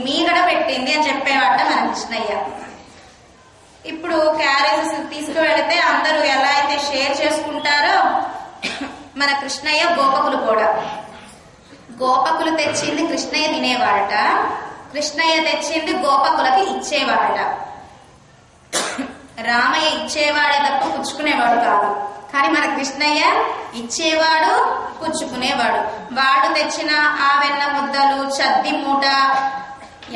మీగడ పెట్టింది అని చెప్పేవాట మన కృష్ణయ్య. ఇప్పుడు క్యారేజెస్ తీసుకువెళితే అందరూ ఎలా అయితే షేర్ చేసుకుంటారో మన కృష్ణయ్య గోపకులు కూడా, గోపకులు తెచ్చింది కృష్ణయ్య తినేవాడట, కృష్ణయ్య తెచ్చింది గోపకులకి ఇచ్చేవాడట. రామయ్య ఇచ్చేవాడే తప్ప పుచ్చుకునేవాడు కాదు, కానీ మన కృష్ణయ్య ఇచ్చేవాడు, పుచ్చుకునేవాడు. వాడు తెచ్చిన ఆ వెన్న ముద్దలు, చద్ది మూట.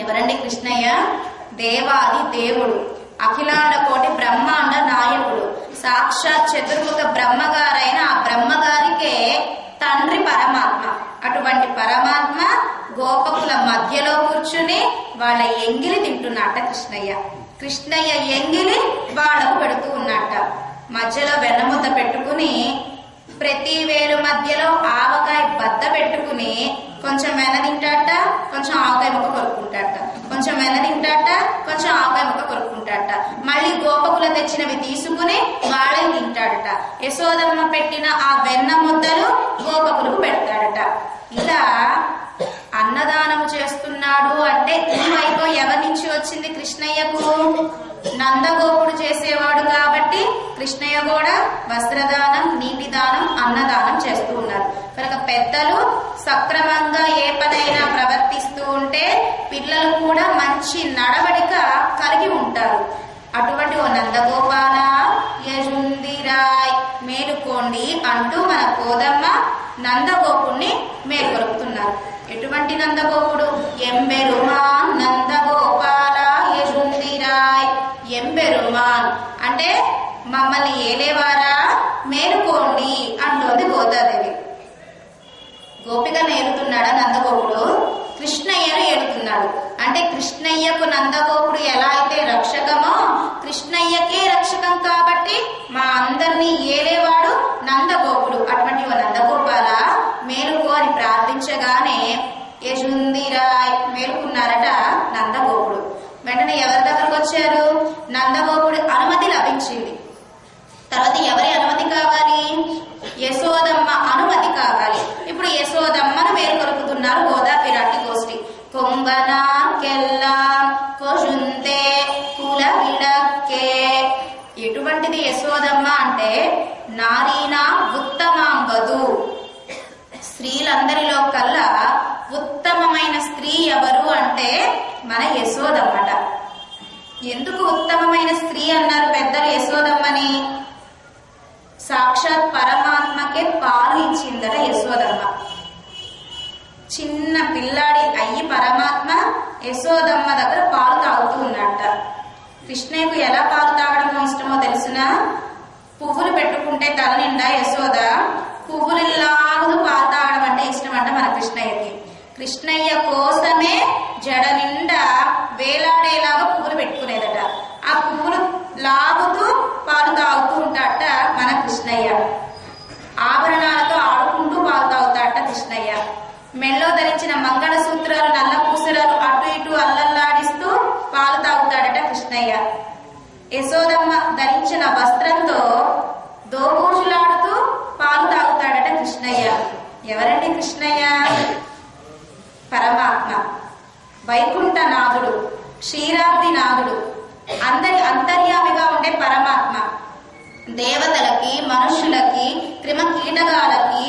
ఎవరండి కృష్ణయ్య? దేవాది దేవుడు, అఖిలాండ కోటి బ్రహ్మాండ నాయకుడు, సాక్షాత్ చతుర్ముఖ బ్రహ్మగారైన ఆ బ్రహ్మగారికే తండ్రి పరమాత్మ. అటువంటి పరమాత్మ గోపకుల మధ్యలో కూర్చుని వాళ్ళ ఎంగిలి తింటున్నట్ట కృష్ణయ్య. కృష్ణయ్య ఎంగిలి వాళ్ళకు పెడుతూ ఉన్నట్ట. మధ్యలో వెన్నముద్ద పెట్టుకుని ప్రతి వేలు మధ్యలో ఆవకాయ బద్ద పెట్టుకుని కొంచెం వెన్న తింటాట, కొంచెం ఆవకాయ ముక్క కొరుక్కుంటాట, కొంచెం వెన్న తింటాట, కొంచెం ఆవకాయ ముక్క కొరుక్కుంటాట. మళ్ళీ గోపకులు తెచ్చినవి తీసుకుని వాళ్ళని తింటాడట. యశోదమ్మ పెట్టిన ఆ వెన్న ముద్దలు గోపకులకు పెడతాడట. ఇలా అన్నదానము చేస్తున్నాడు అంటే ఈ వైపు ఎవరి నుంచి వచ్చింది కృష్ణయ్యకు? నందగోపుడు చేసేవాడు కాబట్టి కృష్ణయ్య కూడా వస్త్రదానం, నీటి దానం, అన్నదానం చేస్తూ ఉన్నారు. కనుక పెద్దలు సక్రమంగా ఏ పనైనా ప్రవర్తిస్తూ ఉంటే పిల్లలు కూడా మంచి నడవడిక కలిగి ఉంటారు. అటువంటి ఓ నందగోపాల యజుందిరాయ్ మేలుకోండి అంటూ మన కోదమ్మ నందగోపుణ్ణి మేల్కొలుపుతున్నారు. ఎటువంటి నందగోపుడు? ఎంబెరుమాన్ నందగోపాల యజుందిరాయ్. ఎంబెరుమాన్ అంటే మమ్మల్ని ఏలేవారా, మేలుకోండి అంటోంది గోదాదేవి. గోపికను ఏలుతున్నాడా నందగోపుడు? కృష్ణయ్యను ఏలుతున్నాడు. అంటే కృష్ణయ్యకు నందగోపుడు ఎలా అయితే రక్షకమో కృష్ణయ్యకే రక్షకం కాబట్టి మా అందరినీ ఏలేవాడు నందగోపుడు. అటువంటి ఓ నందగోపాల మేలుకో అని ప్రార్థించగానే యజుందిరాయ్ మేలుకున్నారట నందగోపుడు. వెంటనే ఎవరి దగ్గరకు వచ్చారు? నందగోపుడు అనుమతి లభించింది. తర్వాత ఎవరి అనుమతి కావాలి? యశోదమ్మ అనుమతి కావాలి. ఇప్పుడు యశోదమ్మను మేల్కొలుపుతున్నారు గోదా పిరాటి గోష్ఠి. కొంబనాకెల్లాం కొజుంతే కుల విడక్కే. ఎటువంటిది యశోదమ్మ అంటే నారీనా ఉత్తమాంబదు. స్త్రీలందరిలో కల్లా ఉత్తమమైన స్త్రీ ఎవరు అంటే మన యశోదమ్మట. ఎందుకు ఉత్తమమైన స్త్రీ అన్నారు పెద్దలు యశోదమ్మని? సాక్షాత్ పరమాత్మకే పాలు ఇచ్చిందట యశోదమ్మ. చిన్న పిల్లాడి అయ్యి పరమాత్మ యశోదమ్మ దగ్గర పాలు తాగుతూ ఉన్నట్ట. కృష్ణయ్యకు ఎలా పాలు తాగడమో ఇష్టమో తెలుసునా? పువ్వులు పెట్టుకుంటే తల నిండా యశోద పువ్వులు లాగుతూ పాలు తాగడం అంటే ఇష్టం అంట మన కృష్ణయ్యకి. కృష్ణయ్య కోసమే జడ నిండా వేలాడేలాగా పువ్వులు పెట్టుకునేదట. ఆ పువ్వులు లాగుతూ పాలు తాగుతూ ఉంటాడట మన కృష్ణయ్య. ఆభరణాలతో ఆడుకుంటూ పాలు తాగుతాడట కృష్ణయ్య. మెల్లో ధరించిన మంగళ సూత్రాలు, నల్ల పూసరాలు అటు ఇటు అల్లల్లాడిస్తూ పాలు తాగుతాడట కృష్ణయ్య. యశోదమ్మ ధరించిన వస్త్రంతో దోబూజులాడుతూ పాలు తాగుతాడట కృష్ణయ్య. ఎవరండి కృష్ణయ్య? పరమాత్మ, వైకుంఠనాథుడు, క్షీరాబ్దినాథుడు, అందరి అంతర్యామిగా ఉండే పరమాత్మ. దేవతలకి, మనుషులకి, క్రిమ కీటకాలకి,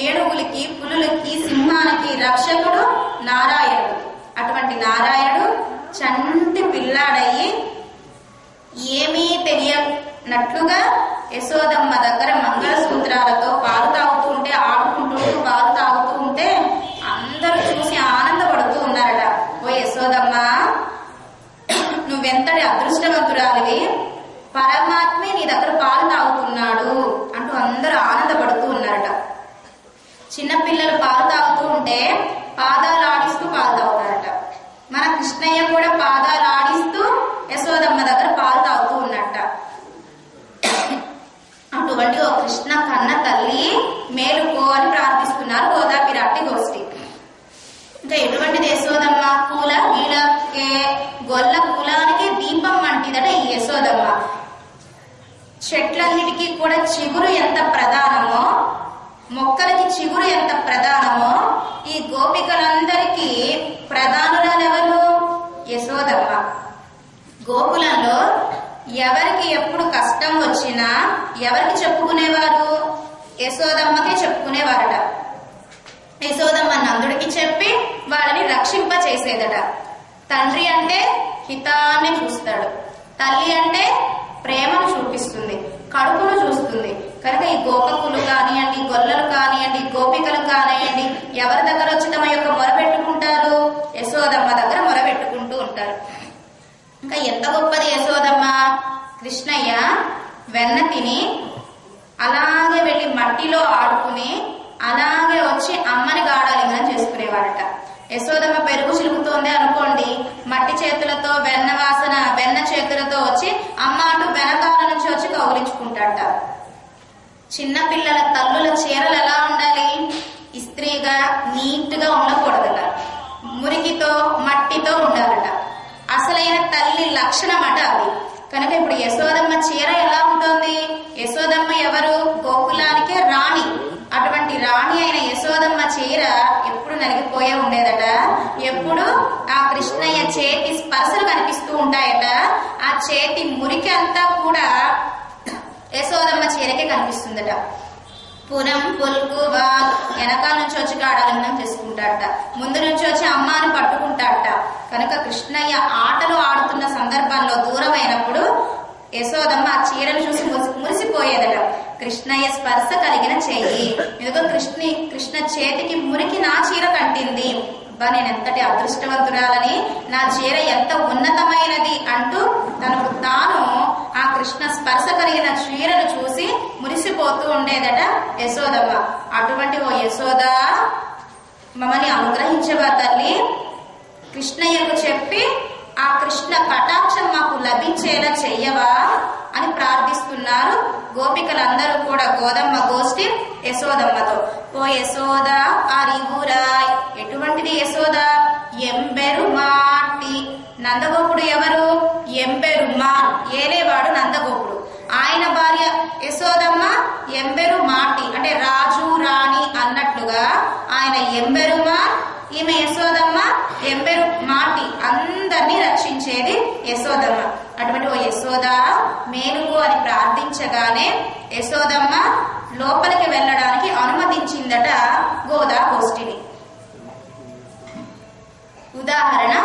ఏనుగులకి, పులులకి, సింహానికి రక్షకుడు నారాయణుడు. అటువంటి నారాయణుడు చంటి పిల్లాడయ్యి ఏమీ తెలియనట్లుగా యశోదమ్మ దగ్గర మంగళసూత్రాలతో పాలు తాగుతూ ఉంటే, ఆడుకుంటూ పాలు తాగుతూ ఉంటే అందరూ చూసి ఆనందపడుతూ ఉన్నారట. ఓ యశోదమ్మ, నువ్వెంతటి అదృష్టవంతురాలివి, పరమాత్మే నీ దగ్గర పాలు తాగుతున్నాడు అంటూ అందరూ ఆనందపడుతూ ఉన్నారట. చిన్నపిల్లలు పాలు తాగుతూ ఉంటే పాదాలు ఆడిస్తూ పాలు తాగుతారట. మన కృష్ణయ్య కూడా పాదాలు ఆడిస్తూ యశోదమ్మ దగ్గర పాలు తాగుతూ ఉన్నట్ట. అటువంటి ఓ కృష్ణ కన్న తల్లి మేలుకో అని ప్రార్థిస్తున్నారు గోదా పిరాటి గోష్ఠి. ఇంకా ఎటువంటిది యశోదమ్మ? పూల వీళ్ళకే గొల్ల కులానికి దీపం వంటిదట ఈ యశోదమ్మ. చెట్లన్నిటికీ కూడా చిగురు ఎంత ప్రధానమో, మొక్కలకి చిగురు ఎంత ప్రధానమో, ఈ గోపికలందరికీ ప్రధానురాలు ఎవరు? కష్టం వచ్చినా ఎవరికి చెప్పుకునేవారు? యశోదమ్మకే చెప్పుకునేవారట. యశోదమ్మ నందుడికి చెప్పి వాళ్ళని రక్షింప చేసేదట. తండ్రి అంటే హితాన్ని చూస్తాడు, తల్లి అంటే ప్రేమను చూపిస్తుంది, కడుపును చూస్తుంది. కనుక ఈ గోపకులు కానివ్వండి, గొల్లలు కానివ్వండి, గోపికలు కానివ్వండి, ఎవరి దగ్గర వచ్చి తమ యొక్క మొరపెట్టుకుంటారు? యశోదమ్మ దగ్గర మొరపెట్టుకుంటూ ఉంటారు. ఇంకా ఎంత గొప్పది యశోదమ్మ! కృష్ణయ్య వెన్న తిని అలాగే వెళ్ళి మట్టిలో ఆడుకుని అలాగే వచ్చి అమ్మని గాఢాలింగనం చేసుకునేవారట. యశోదమ్మ పెరుగు చిలుకుతోంది అనుకోండి, మట్టి చేతులతో వెన్న వాసన, వెన్న చేతులతో వచ్చి అమ్మ అంటూ వెనకాల నుంచి వచ్చి కౌలించుకుంటాడట. చిన్నపిల్లల తల్లుల చీరలు ఎలా ఉండాలి? ఇస్త్రీగా నీట్ గా ఉండకూడదట, మురికితో మట్టితో ఉండాలట. అసలైన తల్లి లక్షణం అట అది. కనుక ఇప్పుడు యశోదమ్మ చీర ఎలా ఉంటుంది? యశోదమ్మ ఎవరు? గోకులానికే రాణి. అటువంటి రాణి అయిన యశోదమ్మ చీర ఎప్పుడు నలిగిపోయే ఉండేదట. ఎప్పుడు ఆ కృష్ణయ్య చేతి స్పర్శలు కనిపిస్తూ ఉంటాయట. ఆ చేతి మురికి అంతా కూడా యశోదమ్మ చీరకే కనిపిస్తుందట. పురం పుల్కు వెనకాల నుంచి వచ్చి గాఢాలింగనం చేసుకుంటాడట, ముందు నుంచి వచ్చి అమ్మాని పట్టుకుంటాడట. కనుక కృష్ణయ్య ఆటలు ఆడుతున్న సందర్భంలో దూరమైనప్పుడు యశోదమ్మ ఆ చీరను చూసి మురిసిపోయేదట. కృష్ణయ్య స్పర్శ కలిగిన చెయ్యి, ఇదిగో కృష్ణ చేతికి మురికి నా చీర కంటింది, నేను ఎంతటి అదృష్టవంతురాలని, నా చీర ఎంత ఉన్నతమైనది అంటూ తనకు తాను ఆ కృష్ణ స్పర్శ కలిగిన చీరను చూసి మురిసిపోతూ ఉండేదట యశోదమ్మ. అటువంటి ఓ యశోద, మమ్మల్ని అనుగ్రహించేవా తల్లి, కృష్ణయ్యకు చెప్పి ఆ కృష్ణ కటాక్షం మాకు లభించేలా చెయ్యవా అని ప్రార్థిస్తున్నారు గోపికలందరూ కూడా. గోదమ్మ గోష్ఠి యశోదమ్మతో, ఓ యశోద అరివురాయ్. ఎటువంటిది యశోద? ఎంబెరుమాటి. నందగోపుడు ఎవరు? ఎంబెరుమాన్, ఏలేవాడు నందగోపుడు. ఆయన భార్య యశోదమ్మ ఎంబెరుమాటి, అంటే రాజు రాణి అన్నట్లుగా ఆయన ఎంబెరుమాన్, ఈమె యశోదమ్మ ఎంబెరు మాటి. అందరినీ రక్షించేది యశోదమ్మ. అటువంటి ఓ యశోద మేలుకు అని ప్రార్థించగానే యశోదమ్మ లోపలికి వెళ్ళడానికి అనుమతించిందట గోదా గోష్ఠిని. ఉదాహరణ,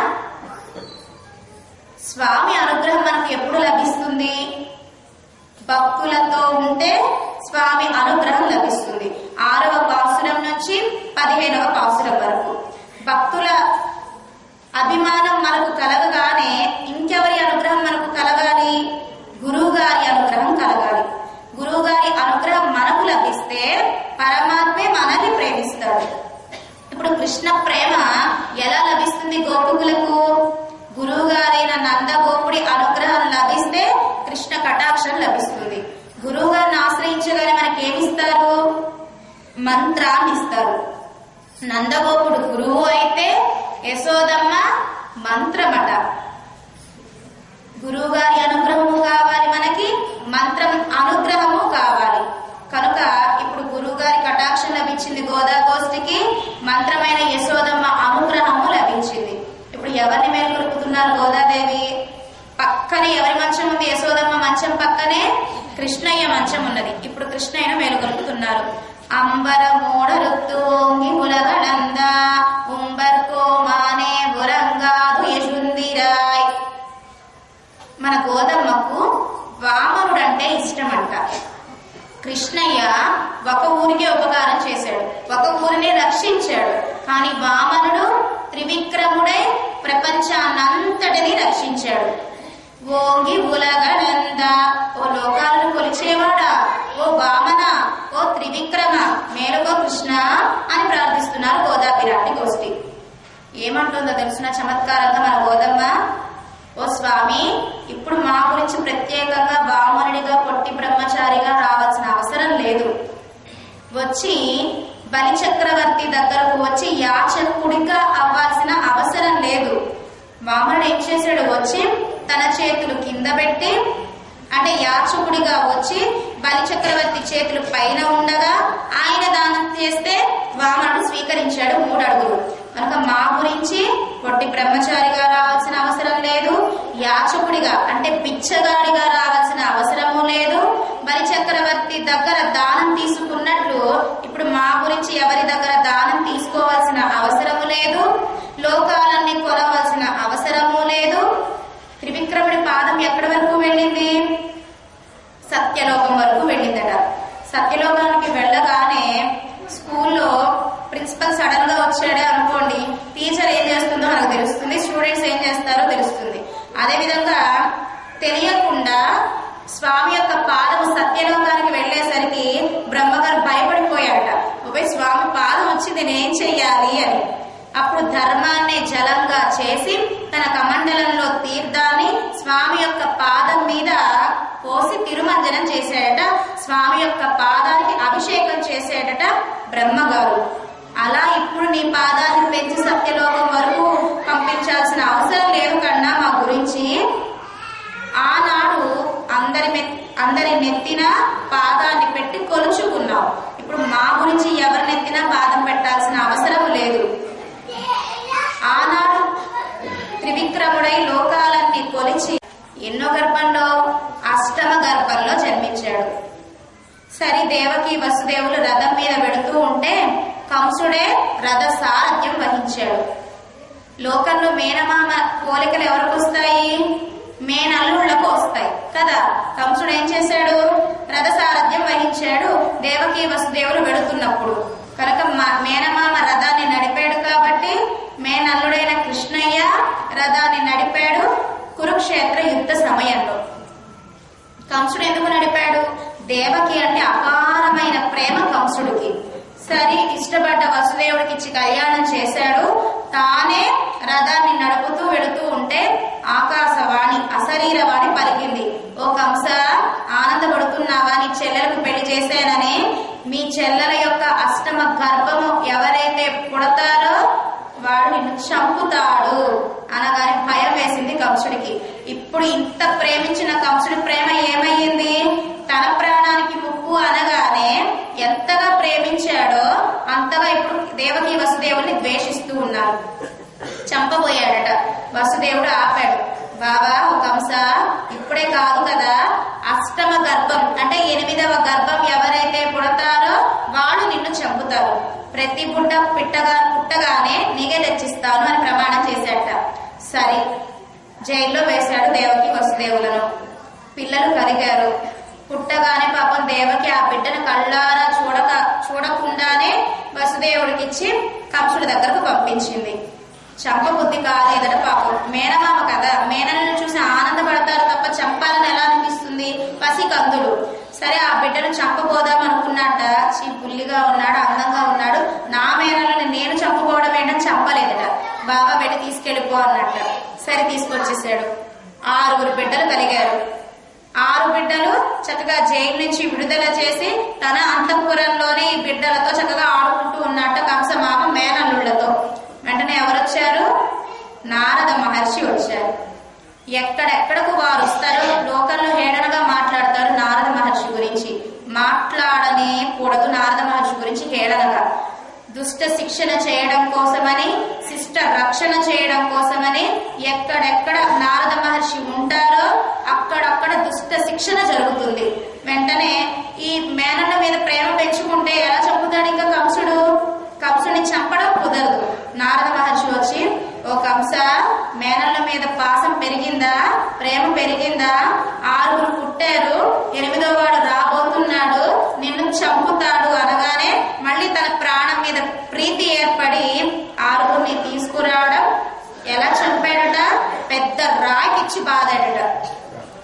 స్వామి అనుగ్రహం మనకు ఎప్పుడు లభిస్తుంది? భక్తులతో ఉంటే స్వామి అనుగ్రహం లభిస్తుంది. 6వ పాసురం నుంచి 15వ పాసురం వరకు భక్తుల అభిమానం మనకు కలగగానే ఇంకెవరి అనుగ్రహం మనకు కలగాలి? గురువు గారి అనుగ్రహం కలగాలి. గురువు గారి అనుగ్రహం మనకు లభిస్తే పరమాత్మే మనల్ని ప్రేమిస్తాడు. ఇప్పుడు కృష్ణ ప్రేమ ఎలా లభిస్తుంది గోపికులకు? గురువు గారైన నందగోపుడి అనుగ్రహం లభిస్తే కృష్ణ కటాక్షం లభిస్తుంది. గురువు గారిని ఆశ్రయించగానే మనకేమిస్తారు? మంత్రాన్ని ఇస్తారు. నందగోపుడు గురువు అయితే యశోదమ్మ మంత్రమట. గురువు గారి అనుగ్రహము కావాలి మనకి, మంత్రం అనుగ్రహము కావాలి. కనుక ఇప్పుడు గురువు గారి కటాక్షం లభించింది గోదా గోష్ఠికి, మంత్రమైన యశోదమ్మ అనుగ్రహము లభించింది. ఇప్పుడు ఎవరిని మేల్కొలుపుతున్నారు గోదాదేవి? పక్కనే ఎవరి మంచం ఉంది? యశోదమ్మ మంచం పక్కనే కృష్ణయ్య మంచం ఉన్నది. ఇప్పుడు కృష్ణయ్యను మేలుకొలుపుతున్నారు. అంబర మూడరుత్తు ఓంగి ఉలగడంద ఉంబర్కో మానే బురంగాదు యశుందిరాయ్. మన గోదమ్మకు వామనుడంటే ఇష్టమంట. కృష్ణయ్య ఒక ఊరికే ఉపకారం చేశాడు, ఒక ఊరిని రక్షించాడు. కానీ వామనుడు త్రివిక్రముడై ప్రపంచాన్నంతటిని రక్షించాడు. ఓంగి ఉలగడంద, ఓ లోకాలను కొలిచేవాడా, ఓ వామన, ఓ త్రివిక్రమ, మేలుకో కృష్ణ అని ప్రార్థిస్తున్నారు గోదాపిరాటి గోష్ఠి. ఏమంటుందో తెలుసిన చమత్కారంగా మన గోదమ్మ, ఓ స్వామి, ఇప్పుడు మా గురించి ప్రత్యేకంగా వామనుడిగా పొట్టి బ్రహ్మచారిగా రావాల్సిన అవసరం లేదు. వచ్చి బలి చక్రవర్తి దగ్గరకు వచ్చి యాచకుడిగా అవ్వాల్సిన అవసరం లేదు. వామనుడు ఏం చేశాడు? వచ్చి తన చేతులు కింద పెట్టి, అంటే యాచకుడిగా వచ్చి బలి చక్రవర్తి చేతులు పైన ఉండగా ఆయన దానం చేస్తే వామనుడు స్వీకరించాడు 3 అడుగులు. కనుక మా గురించి పొట్టి బ్రహ్మచారిగా రావాల్సిన అవసరం లేదు, యాచకుడిగా అంటే బిచ్చగాడిగా రావాల్సిన అవసరము లేదు, అదేవిధంగా తెలియకుండా స్వామి యొక్క పాదము సత్యలోకానికి వెళ్ళేసరికి బ్రహ్మగారు భయపడిపోయాడట. పోయి స్వామి పాదం వచ్చింది, నేనేం చెయ్యాలి అని. అప్పుడు ధర్మాన్ని జలంగా చేసి తన కమండలంలో తీర్థాన్ని స్వామి యొక్క పాదం మీద పోసి తిరుమంజనం చేశాడట. స్వామి యొక్క పాదానికి అభిషేకం చేసేటట బ్రహ్మగారు. అలా ఇప్పుడు నీ పాదాన్ని పెంచి సత్యలోకం వరకు పంపించాల్సిన అవసరం లేదు కన్నా మా గురించి. ఆనాడు అందరి నెత్తిన పాదాన్ని పెట్టి కొలుచుకున్నావు. ఇప్పుడు మా గురించి ఎవరి నెత్తిన పాదం పెట్టాల్సిన అవసరం లేదు. ఆనాడు త్రివిక్రముడై లోకాలన్నీ కొలిచి ఎన్నో గర్భంలో, అష్టమ గర్భంలో జన్మించాడు. సరి దేవకి వసుదేవులు రథం మీద వెడుతూ ఉంటే కంసుడే రథ సారథ్యం వహించాడు. లోకంలో మేనమామ పోలికలు ఎవరికి వస్తాయి? మేనల్లుళ్లకు వస్తాయి కదా. కంసుడు ఏం చేశాడు? రథ సారథ్యం వహించాడు దేవకి వసుదేవులు వెడుతున్నప్పుడు. కనుక మేనమామ రథాన్ని నడిపాడు కాబట్టి మేనల్లుడైన కృష్ణయ్య రథాన్ని నడిపాడు కురుక్షేత్ర యుద్ధ సమయంలో. కంసుడు ఎందుకు నడిపాడు? దేవకి అంటే అపారమైన ప్రేమ కంసుడికి. సరి ఇష్టపడ్డ వసుదేవుడికి ఇచ్చి కళ్యాణం చేశాడు. తానే రథాన్ని నడుపుతూ వెళుతూ ఉంటే ఆకాశవాణి అశరీరవాణి పలికింది, ఓ కంస ఆనందపడుతున్నావా? నీ చెల్లెలకు పెళ్లి చేశానని. మీ చెల్లెల యొక్క అష్టమ గర్భము ఎవరైతే పుడతారో వాడు నిన్ను చంపుతాడు అనగానే భయం వేసింది కంసుడికి. ఇప్పుడు ఇంత ప్రేమించిన కంసుడి ప్రేమ ఏమయ్యింది? తన ప్రాణానికి ముప్పు అనగానే ఎంతగా ప్రేమించాడో అంతగా ఇప్పుడు దేవకి వసుదేవుల్ని ద్వేషిస్తూ ఉన్నారు. చంపబోయాడట. వసుదేవుడు ఆపాడు. బాబా ఓ కంస, ఇప్పుడే కాదు కదా, అష్టమ గర్భం అంటే 8వ గర్భం ఎవరైతే పుడతారో వాళ్ళు నిన్ను చంపుతారు. ప్రతి పుట్ట పుట్టగానే నీగే తెచ్చిస్తాను అని ప్రమాణం చేశాడట. సరే జైల్లో వేశాడు దేవకి వసుదేవులను. పిల్లలు కలిగారు. పుట్టగానే పాపం దేవకి ఆ బిడ్డను కళ్ళారా చూడకుండానే వసుదేవుడికిచ్చి కంసుడి దగ్గరకు పంపించింది. చంపబుద్ధి కాలేదట పాపం. మేనమామ కదా, మేనలను చూసి ఆనందపడతారు తప్ప చంపాలని ఎలా అనిపిస్తుంది? పసికందులు. సరే ఆ బిడ్డను చంపబోదాం అనుకున్నట్ట. బుల్లిగా ఉన్నాడు, అందంగా ఉన్నాడు, నా మేనలను నేను చంపుకోవడం ఏంటని చంపలేదట. బాబా వెళ్ళి తీసుకెళ్ళిపో అన్నట్ట. సరే తీసుకొచ్చేసాడు. 6 బిడ్డలు కలిగారు. 6 బిడ్డలు చక్కగా జైలు నుంచి విడుదల చేసి తన అంతఃపురంలోనే ఈ బిడ్డలతో చక్కగా ఆడుకుంటూ ఉన్నట్ట కంసమామ మేనల్లుళ్లతో. వెంటనే ఎవరొచ్చారు? నారద మహర్షి వచ్చారు. ఎక్కడెక్కడకు వారు వస్తారు. లోకంలో హేళనగా మాట్లాడతారు నారద మహర్షి గురించి. మాట్లాడనే కూడదు నారద మహర్షి గురించి హేళనగా. దుష్ట శిక్షణ చేయడం కోసమని, శిష్ట రక్షణ చేయడం కోసమని ఎక్కడెక్కడ నారద మహర్షి ఉంటారో అక్కడక్కడ దుష్ట శిక్షణ జరుగుతుంది. వెంటనే ఈ మేనన్న మీద ప్రేమ పెంచుకుంటే ఎలా చంపుతాడు ఇంకా కంసుడు? కంసుని చంపడం కుదరదు. నారద మహర్షి వచ్చి, ఓ కంస, మేనల్ల మీద పాసం పెరిగిందా? ప్రేమ పెరిగిందా? 6 పుట్టారు, 8వ వాడు రాబోతున్నాడు, నిన్ను చంపుతాడు అనగానే మళ్ళీ తన ప్రాణం మీద ప్రీతి ఏర్పడి 6 తీసుకురావడం. ఎలా చంపాడట? పెద్ద రాయికిచ్చి బాధాడట.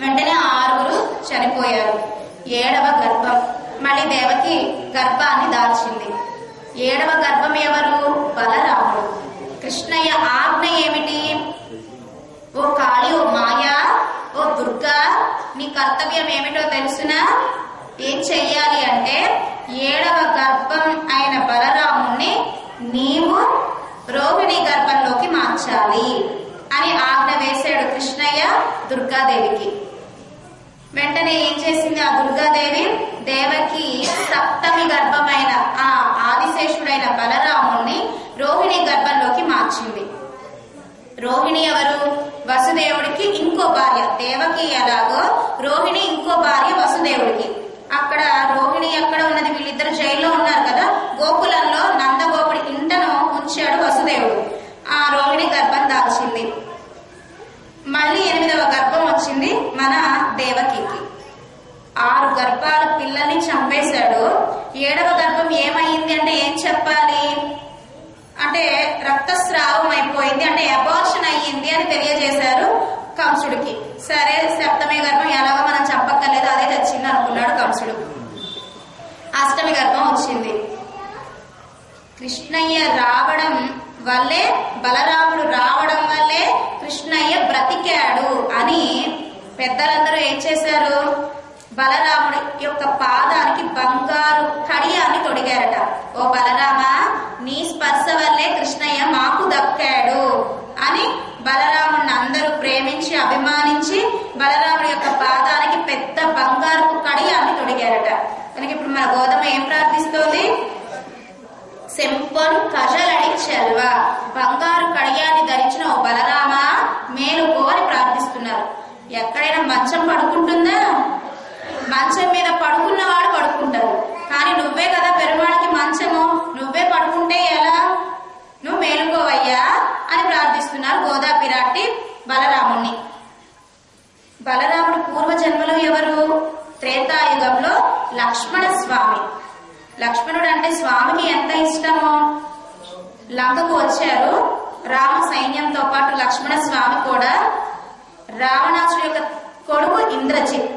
వెంటనే 6 చనిపోయారు. 7వ గర్భం మళ్ళీ దేవకి గర్భాన్ని దాల్చింది. 7వ గర్భం ఎవరు? బలరాముడు. కృష్ణయ్య ఆజ్ఞ ఏమిటి? ఓ కాళీ, ఓ మాయా, ఓ దుర్గా, నీ కర్తవ్యం ఏమిటో తెలుసునా? ఏం చెయ్యాలి అంటే 7వ గర్భం అయిన బలరాముణ్ణి నీవు రోహిణి గర్భంలోకి మార్చాలి అని ఆజ్ఞ వేశాడు కృష్ణయ్య దుర్గాదేవికి. వెంటనే ఏం చేసింది ఆ దుర్గాదేవి? దేవకి సప్తమి గర్భమైన ఆ ఆదిశేషుడైన బలరాముణ్ణి రోహిణి గర్భంలోకి మార్చింది. రోహిణి ఎవరు? వసుదేవుడికి ఇంకో భార్య. దేవకి ఎలాగో రోహిణి ఇంకో భార్య వసుదేవుడికి. అక్కడ రోహిణి ఎక్కడ ఉన్నది? వీళ్ళిద్దరు జైల్లో ఉన్నారు కదా. గోకులంలో నందగోపుడి ఇంటను ఉంచాడు వసుదేవుడు. ఆ రోహిణి గర్భం దాల్చింది. మళ్ళీ 8వ గర్భం వచ్చింది మన దేవకికి. 6 గర్భాల పిల్లల్ని చంపేశాడు. 7వ గర్భం ఏమైంది అంటే ఏం చెప్పాలి? అంటే రక్తస్రావం అయిపోయింది, అంటే అబార్షన్ అయ్యింది అని తెలియజేశారు కంసుడు. కంసుడికి. సరే సప్తమి గర్భం ఎలాగో మనం చెప్పక్కర్లేదు, అదే తెచ్చింది అనుకున్నాడు కంసుడు. అష్టమి గర్భం వచ్చింది. కృష్ణయ్య రావడం వల్లే, బలరాముడు రావడం వల్లే కృష్ణయ్య బ్రతికాడు అని పెద్దలందరూ ఏం చేశారు, బలరాముడి యొక్క పాదానికి బంగారు కడియాన్ని తొడిగారట. ఓ బలరామ, నీ స్పర్శ వల్లే కృష్ణయ్య మాకు దక్కాడు అని బలరాముడిని అందరూ ప్రేమించి అభిమానించి బలరాముడి యొక్క పాదానికి పెద్ద బంగారు కడియాన్ని తొడిగారట. కనుక ఇప్పుడు మన గోధుమ ఏం ప్రార్థిస్తోంది, సెంపొన్ కజలడి చెల్వ, బంగారు కడియాన్ని ధరించిన ఓ బలరామ మేలుకో అని ప్రార్థిస్తున్నారు. ఎక్కడైనా మంచం పడుకుంటుందా? మంచం మీద పడుకున్నవాడు పడుకుంటారు, కానీ నువ్వే కదా పెరుమాళకి మంచము, నువ్వే పడుకుంటే ఎలా, నువ్వు మేలుకోవయ్యా అని ప్రార్థిస్తున్నారు గోదా పిరాటి బలరాముణ్ణి. బలరాముడు పూర్వజన్మలో ఎవరు, త్రేతాయుగంలో లక్ష్మణ స్వామి. లక్ష్మణుడు అంటే స్వామికి ఎంత ఇష్టమో, లంకకు వచ్చారు రామ సైన్యంతో పాటు లక్ష్మణ స్వామి కూడా. రావణాసుడు యొక్క కొడుకు ఇంద్రజిత్,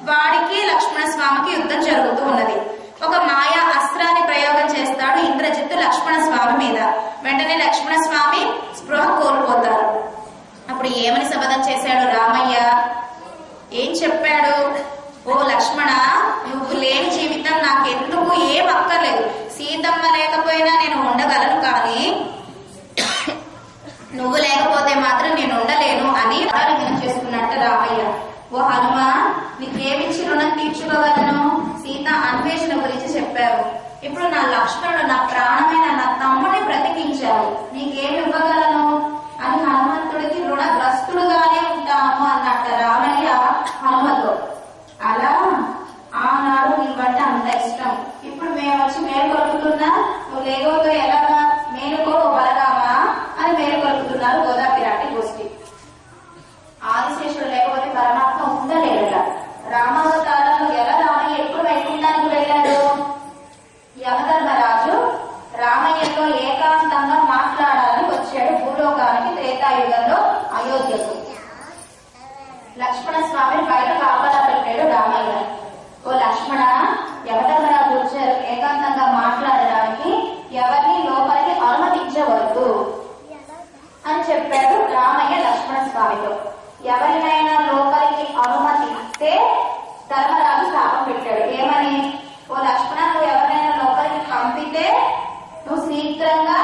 వాడికి లక్ష్మణ స్వామికి యుద్ధం జరుగుతూ ఉన్నది. ఒక మాయా అస్త్రాన్ని ప్రయోగం చేస్తాడు ఇంద్రజిత్తు లక్ష్మణ స్వామి మీద. వెంటనే లక్ష్మణ స్వామి స్పృహ కోల్పోతారు. అప్పుడు ఏమని శపథం చేశాడు రామయ్య, ఏం చెప్పాడు, ఓ లక్ష్మణ, నువ్వు లేని జీవితం నాకెందుకు, ఏం అక్కర్లేదు, సీతమ్మ లేకపోయినా నేను ఉండగలను, కానీ నువ్వు లేకపోతే మాత్రం నేను ఉండలేను అని ఆలోచన చేసుకున్నట్టు రామయ్య. ఓ హనుమ, నీకేమిచ్చి రుణం తీర్చుకోగలను, సీత అన్వేషణ గురించి చెప్పావు, ఇప్పుడు నా లక్ష్మణుడు నా ప్రాణమైన నా తమ్ముడిని బ్రతికించావు, నీకేమి ఇవ్వగలను అని హనుమంతుడికి రుణగ్రస్తుడుగానే ఉంటాము అన్నట్ట రామయ్య హనుమతో. అలా ఆనాడు నీవంటే అంత ఇష్టం, ఇప్పుడు మేము వచ్చి మేలు కొలుపుతున్నా, నువ్వు లేకపోతే ఎలాగా, మేలుకో బలరామా అని మేలు కొలుపుతున్నారు గోదా పిరాటి గోష్ఠి. ఆదిశేషుడు లేకపోతే పరమాత్మ ఉండలేదట. రామావతారంలో ఎలా రామయ్య ఎప్పుడు వైకుంఠానికి వెళ్ళాడు, యమధర్మరాజు రామయ్యతో ఏకాంతంగా మాట్లాడాలని వచ్చాడు భూలోకానికి త్రేతాయుగంలో అయోధ్యకు. లక్ష్మణ స్వామిని బయట కాపలా పెట్టాడు రామయ్య. ఓ లక్ష్మణ, యమధర్మరాజు వచ్చారు ఏకాంతంగా మాట్లాడడానికి, ఎవరిని లోపలికి అనుమతించవద్దు అని చెప్పాడు రామయ్య లక్ష్మణ స్వామితో. ఎవరినైనా లోపలికి అనుమతిస్తే ధర్మరాజు శాపం పెట్టాడు. ఏమని, ఓ లక్ష్మణ, నువ్వు ఎవరినైనా లోపలికి పంపితే నువ్వు శీఘ్రంగా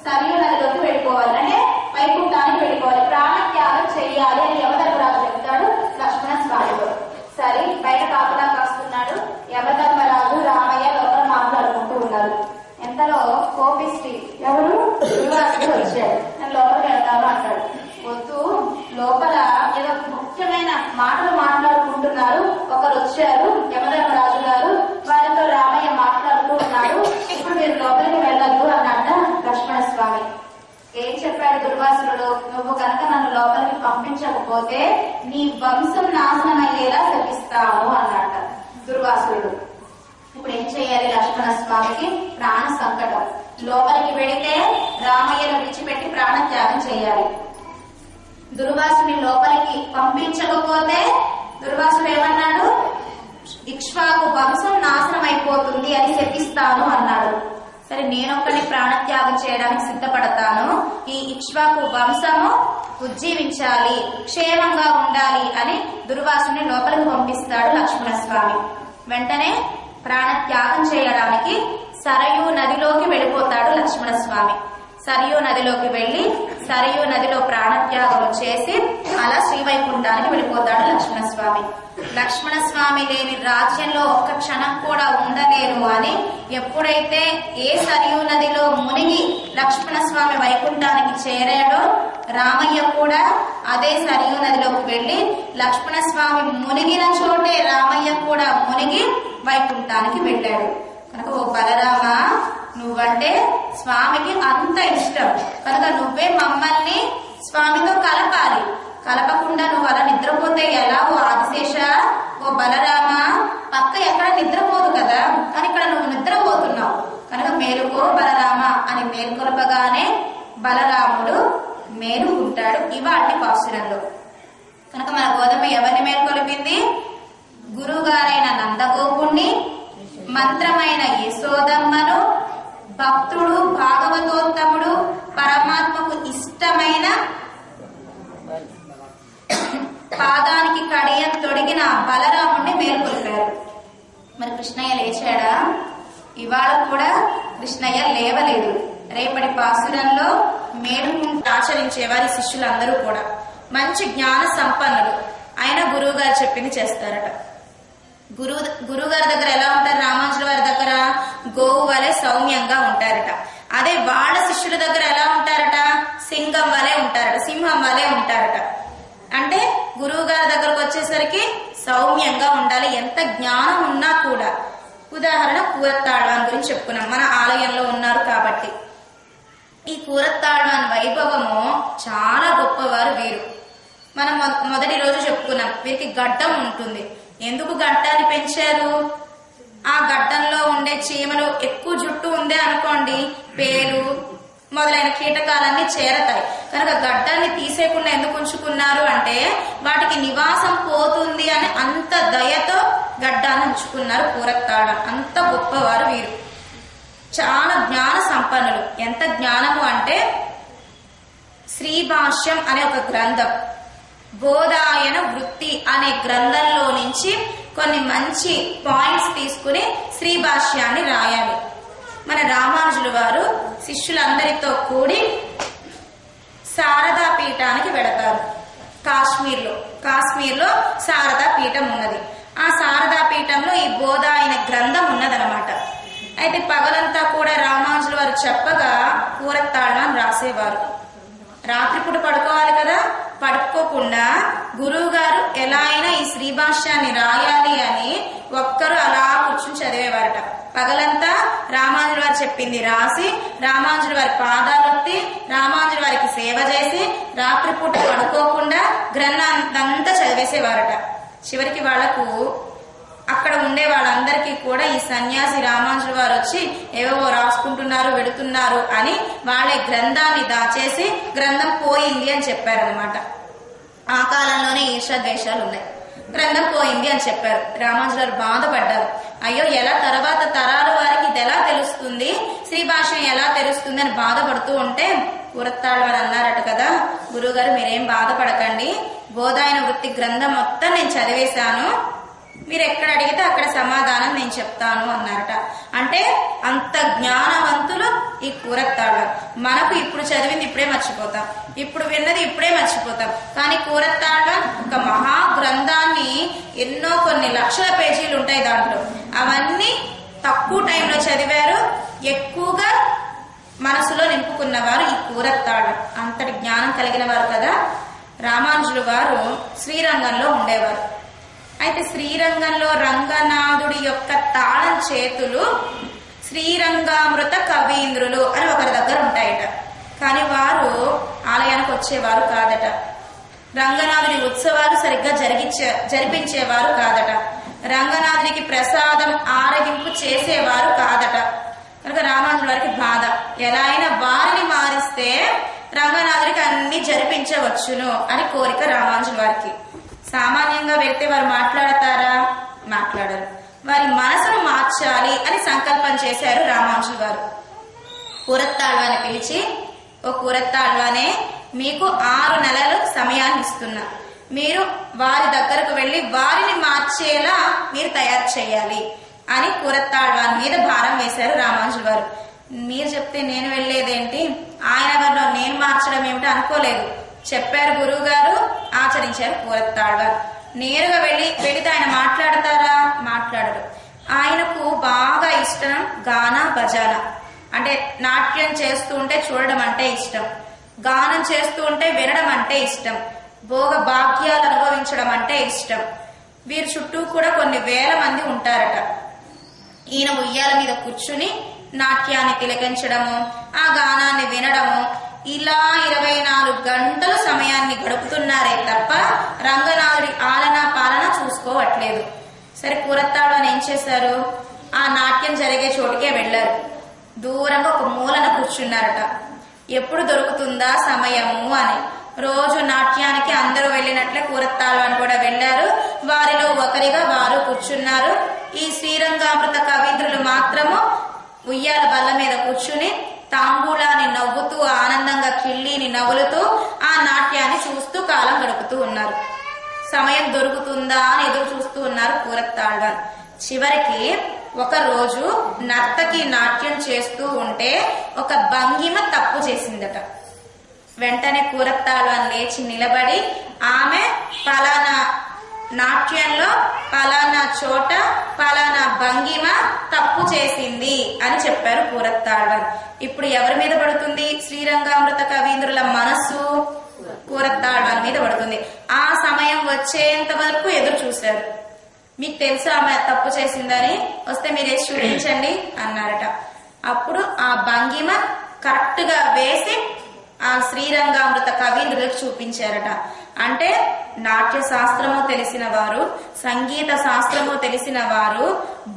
సరియు నదిలోకి వెళ్ళిపోవాలి, అంటే వైకుంఠానికి వెళ్ళిపోవాలి, ప్రాణత్యాగం చెయ్యాలి అని యమధర్మరాజు చెప్తాడు లక్ష్మణ స్వామితో. సరే, బయట కాపలా కాస్తున్నాడు యమధర్మరాజు, రామయ్య లోపల మాట్లాడుకుంటూ ఉన్నారు. ఎంతలో కోపిష్టి ఎవరు, దుర్వాసుడు వచ్చాడు. నేను లోపలికి వెళ్తాను అంటాడు. వద్దు, లోపల ఏదో ముఖ్యమైన మాటలు మాట్లాడుకుంటున్నారు, ఒకరు వచ్చారు యమధర్మరాజు గారు, వారితో రామయ్య మాట్లాడుతూ ఉన్నాడు, ఇప్పుడు మీరు లోపలికి వెళ్ళొద్దు అన్నట్ట లక్ష్మణ స్వామి. ఏం చెప్పాడు దుర్వాసుడు, నువ్వు కనుక నన్ను లోపలికి పంపించకపోతే నీ వంశం నాశనం అయ్యేలా శపిస్తాను అన్నట్ట దుర్వాసుడు. ఇప్పుడు ఏం చేయాలి లక్ష్మణ స్వామికి, ప్రాణ సంకటం, లోపలికి వెళితే రామయ్యను విడిచిపెట్టి ప్రాణత్యాగం చేయాలి. దుర్వాసుని లోపలికి పంపించకపోతే దుర్వాసుడు ఏమన్నాడు, ఇక్ష్వాకు వంశం నాశనం అయిపోతుంది అని శపిస్తాను అన్నాడు. సరే, నేనొక్కడిని ప్రాణత్యాగం చేయడానికి సిద్ధపడతాను, ఈ ఇక్ష్వాకు వంశము ఉజ్జీవించాలి, క్షేమంగా ఉండాలి అని దుర్వాసుని లోపలికి పంపిస్తాడు లక్ష్మణ స్వామి. వెంటనే ప్రాణత్యాగం చేయడానికి సరయూ నదిలోకి వెళ్ళిపోతాడు లక్ష్మణ స్వామి. సరయూ నదిలోకి వెళ్లి సరయూ నదిలో ప్రాణత్యాగం చేసి అలా శ్రీవైకుంఠానికి వెళ్ళిపోతాడు లక్ష్మణ స్వామి. లక్ష్మణ స్వామి లేని రాజ్యంలో ఒక్క క్షణం కూడా ఉండలేను అని ఎప్పుడైతే ఏ సరయూ నదిలో మునిగి లక్ష్మణ స్వామి వైకుంఠానికి చేరాడో, రామయ్య కూడా అదే సరయూ నదిలోకి వెళ్లి లక్ష్మణ స్వామి మునిగిన చోటే రామయ్య కూడా మునిగి వైకుంఠానికి వెళ్ళాడు. కనుక ఓ బలరామ, నువ్వంటే స్వామికి అంత ఇష్టం కనుక నువ్వే మమ్మల్ని స్వామితో కలపాలి, కలపకుండా నువ్వు అలా నిద్రపోతే ఎలా ఓ ఆదిశేష, ఓ బలరామ, పక్క ఎక్కడ నిద్రపోదు కదా, కానీ ఇక్కడ నువ్వు నిద్రపోతున్నావు కనుక మేలుకో బలరామ అని మేల్కొల్పగానే బలరాముడు మేలుకుంటాడు. ఇవాటి పాసురంలో కనుక మన గోధుమ ఎవరిని మేల్కొలిపింది? గురువు గారైన నందగోపుణ్ణి, మంత్రమైన యశోదమ్మను, భక్తుడు భాగవతోత్తముడు పరమాత్మకు ఇష్టమైన పాదానికి కడియం తొడిగిన బలరాముణ్ణి మేల్కొల్పారు. మరి కృష్ణయ్య లేచాడా? ఇవాళ కూడా కృష్ణయ్య లేవలేదు. రేపటి పాసురంలో మేలుకుంటూ ఆచరించేవారి శిష్యులందరూ కూడా మంచి జ్ఞాన సంపన్నులు. ఆయన గురువు గారు చెప్పింది చేస్తారట. గురువు గారి దగ్గర ఎలా ఉంటారు? రామానుజుల వారి దగ్గర గోవు వలె సౌమ్యంగా ఉంటారట. అదే వాళ్ళ శిష్యుల దగ్గర ఎలా ఉంటారట? సింగం వలె ఉంటారట, సింహం వలె ఉంటారట. అంటే గురువు గారి దగ్గరకు వచ్చేసరికి సౌమ్యంగా ఉండాలి, ఎంత జ్ఞానం ఉన్నా కూడా. ఉదాహరణ కూరత్తాళ్వాన్ గురించి చెప్పుకున్నాం, మన ఆలయంలో ఉన్నారు కాబట్టి. ఈ కూరత్తాళ్వాన్ వైభవము చాలా గొప్పవారు వీరు. మనం మొదటి రోజు చెప్పుకున్నాం, వీరికి గడ్డం ఉంటుంది. ఎందుకు గడ్డాన్ని పెంచారు? ఆ గడ్డంలో ఉండే చీమలు, ఎక్కువ జుట్టు ఉందే అనుకోండి, పేలు మొదలైన కీటకాలన్నీ చేరతాయి. కనుక గడ్డాన్ని తీసేయకుండా ఎందుకు ఉంచుకున్నారు అంటే వాటికి నివాసం పోతుంది అని అంత దయతో గడ్డాన్ని ఉంచుకున్నారు కూరత్తాళ్వాన్. అంత గొప్పవారు వీరు, చాలా జ్ఞాన సంపన్నులు. ఎంత జ్ఞానము అంటే శ్రీభాష్యం అనే ఒక గ్రంథం, బోధాయన వృత్తి అనే గ్రంథంలో నుంచి కొన్ని మంచి పాయింట్స్ తీసుకుని శ్రీభాష్యాన్ని రాయాలి. మన రామానుజుల వారు శిష్యులందరితో కూడి శారదా పీఠానికి వెళతారు. కాశ్మీర్లో శారదా పీఠం ఉన్నది. ఆ శారదా పీఠంలో ఈ బోధాయన గ్రంథం ఉన్నదనమాట. అయితే పగలంతా కూడా రామానుజుల వారు చెప్పగా కూరత్తాళ్వాన్ రాసేవారు. రాత్రిపూట పడుకోవాలి కదా, పడుకోకుండా గురువు గారు ఎలా అయినా ఈ శ్రీభాష్యాన్ని రాయాలి అని ఒక్కరు అలా కూర్చుని చదివేవారట. పగలంతా రామానుజుల వారు చెప్పింది రాసి, రామానుజుల వారి పాదాలొత్తి, రామానుజుల వారికి సేవ చేసి, రాత్రిపూట పడుకోకుండా గ్రంథాంతా చదివేసేవారట. చివరికి వాళ్లకు అక్కడ ఉండే వాళ్ళందరికీ కూడా ఈ సన్యాసి రామానుజుల వారు వచ్చి ఏవేవో రాసుకుంటున్నారు, వెళుతున్నారు అని వాళ్ళే గ్రంథాన్ని దాచేసి గ్రంథం పోయింది అని చెప్పారనమాట. ఆ కాలంలోనే ఈర్ష్యాద్వేషాలు ఉన్నాయి. గ్రంథం పోయింది అని చెప్పారు. రామానుజుల వారు బాధపడ్డారు. అయ్యో, ఎలా తర్వాత తరాల వారికి ఇది ఎలా తెలుస్తుంది, శ్రీభాష్యం ఎలా తెలుస్తుంది అని బాధపడుతూ ఉంటే కూరత్తాళ్వాన్ అన్నారట కదా, గురువు గారు మీరేం బాధపడకండి, బోధాయన వృత్తి గ్రంథం మొత్తం నేను చదివేశాను, మీరు ఎక్కడ అడిగితే అక్కడ సమాధానం నేను చెప్తాను అన్నారట. అంటే అంత జ్ఞానవంతులు ఈ కూరత్తాళ్వాన్. మనకు ఇప్పుడు చదివింది ఇప్పుడే మర్చిపోతాం, ఇప్పుడు విన్నది ఇప్పుడే మర్చిపోతాం. కానీ కూరత్తాళ్వాన్ ఒక మహా గ్రంథాన్ని, ఎన్నో కొన్ని లక్షల పేజీలు ఉంటాయి దాంట్లో, అవన్నీ తక్కువ టైంలో చదివారు, ఎక్కువగా మనసులో నింపుకున్నవారు ఈ కూరత్తాళ్వాన్. అంతటి జ్ఞానం కలిగిన వారు కదా. రామానుజుల వారు శ్రీరంగంలో ఉండేవారు. అయితే శ్రీరంగంలో రంగనాథుడి యొక్క తాళం చేతులు శ్రీరంగామృత కవీంద్రులు అని ఒకరి దగ్గర ఉంటాయట. కానీ వారు ఆలయానికి వచ్చేవారు కాదట. రంగనాథుడి ఉత్సవాలు సరిగ్గా జరిపించేవారు కాదట. రంగనాథుడికి ప్రసాదం ఆరగింపు చేసేవారు కాదట. కనుక రామానుజుల వారికి బాధ, ఎలా అయినా వారిని మారిస్తే రంగనాథుడికి అన్ని జరిపించవచ్చును అని కోరిక రామానుజుల వారికి. సామాన్యంగా వెళ్తే వారు మాట్లాడతారా? మాట్లాడరు. వారి మనసును మార్చాలి అని సంకల్పం చేశారు రామానుజుల వారు. కూరత్తాళ్వాన్ని పిలిచి, ఓ కూరత్తాళ్వానే, మీకు 6 నెలలు సమయాన్ని ఇస్తున్నా, మీరు వారి దగ్గరకు వెళ్లి వారిని మార్చేలా మీరు తయారు చేయాలి అని కూరత్తాళ్వాన్ మీద భారం వేశారు రామానుజుల వారు. మీరు చెప్తే నేను వెళ్లేదేంటి, ఆయన ఎవరిలో నేను మార్చడం ఏమిటో అనుకోలేదు. చెప్పారు గురువు గారు, ఆచరించారు కూరత్తాళ్వాన్. నేరుగా వెళితే ఆయన మాట్లాడతారా? మాట్లాడరు. ఆయనకు బాగా ఇష్టం గానా భజన, అంటే నాట్యం చేస్తూ ఉంటే చూడడం అంటే ఇష్టం, గానం చేస్తూ ఉంటే వినడం అంటే ఇష్టం, భోగ భాగ్యాలు అనుభవించడం అంటే ఇష్టం. వీరి చుట్టూ కూడా కొన్ని వేల మంది ఉంటారట. ఈయన ఉయ్యాల మీద కూర్చుని నాట్యాన్ని తిలకించడము, ఆ గానాన్ని వినడము, ఇలా 24 గంటల సమయాన్ని గడుపుతున్నారే తప్ప రంగనాథుడి ఆలనా పాలన చూసుకోవట్లేదు. సరే, కూరత్తాళ్వాన్ ఏం చేశారు? ఆ నాట్యం జరిగే చోటుకే వెళ్లారు. దూరంగా ఒక మూలన కూర్చున్నారట. ఎప్పుడు దొరుకుతుందా సమయము అని. రోజు నాట్యానికి అందరూ వెళ్ళినట్లే కూరత్తాళ్వాన్ కూరత్తాళ్వాన్ కూడా వెళ్లారు. వారిలో ఒకరిగా వారు కూర్చున్నారు. ఈ శ్రీరంగామృత కవీంద్రులు మాత్రము ఉయ్యాల బల్ల మీద కూర్చుని తాంబూలాన్ని నవ్వుతూ ఆనందంగా కిళ్ళిని నవ్వులుతూ ఆ నాట్యాన్ని చూస్తూ కాలం గడుపుతూ ఉన్నారు. సమయం దొరుకుతుందా అని ఎదురు చూస్తూ ఉన్నారు కూరత్తాళ్వాన్. చివరికి ఒక రోజు నర్తకి నాట్యం చేస్తూ ఉంటే ఒక భంగిమ తప్పు చేసిందట. వెంటనే కూరత్తాళ్వాన్ లేచి నిలబడి ఆమె పలానా నాట్యంలో పలానా చోట పలానా భంగిమ తప్పు చేసింది అని చెప్పారు కూరత్తాళ్వాన్. ఇప్పుడు ఎవరి మీద పడుతుంది? శ్రీరంగామృత కవీంద్రుల మనస్సు కూరత్తాళ్వాన్ మీద పడుతుంది. ఆ సమయం వచ్చేంత వరకు ఎదురు చూశారు. మీకు తెలుసు ఆమె తప్పు చేసిందని, వస్తే మీరు చూపించండి అన్నారట. అప్పుడు ఆ భంగిమ కరెక్ట్ గా వేసి ఆ శ్రీరంగామృత కవీంద్రులకు చూపించారట. అంటే నాట్య శాస్త్రము తెలిసిన వారు, సంగీత శాస్త్రము తెలిసిన వారు,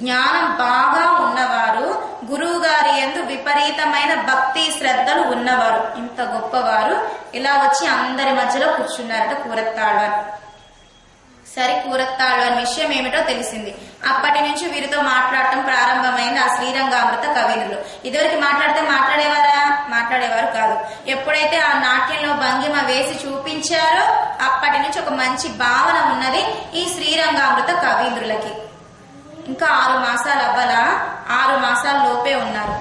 జ్ఞానం బాగా ఉన్నవారు, గురువు గారి యందు విపరీతమైన భక్తి శ్రద్ధలు ఉన్నవారు, ఇంత గొప్పవారు ఇలా వచ్చి అందరి మధ్యలో కూర్చున్నారట కూరత్తాళ్వాన్. సరే, కూరత్తాళ్వాన్ విషయం ఏమిటో తెలిసింది. అప్పటి నుంచి వీరితో మాట్లాడటం ప్రారంభమైంది ఆ శ్రీరంగామృత కవీంద్రులు. ఇదివరకు మాట్లాడితే మాట్లాడేవారు కాదు. ఎప్పుడైతే ఆ నాట్యంలో భంగిమ వేసి చూపించారో అప్పటి నుంచి ఒక మంచి భావన ఉన్నది ఈ శ్రీరంగామృత కవీంద్రులకి. ఇంకా 6 మాసాలు అవ్వలా, 6 మాసాల లోపే ఉన్నారు.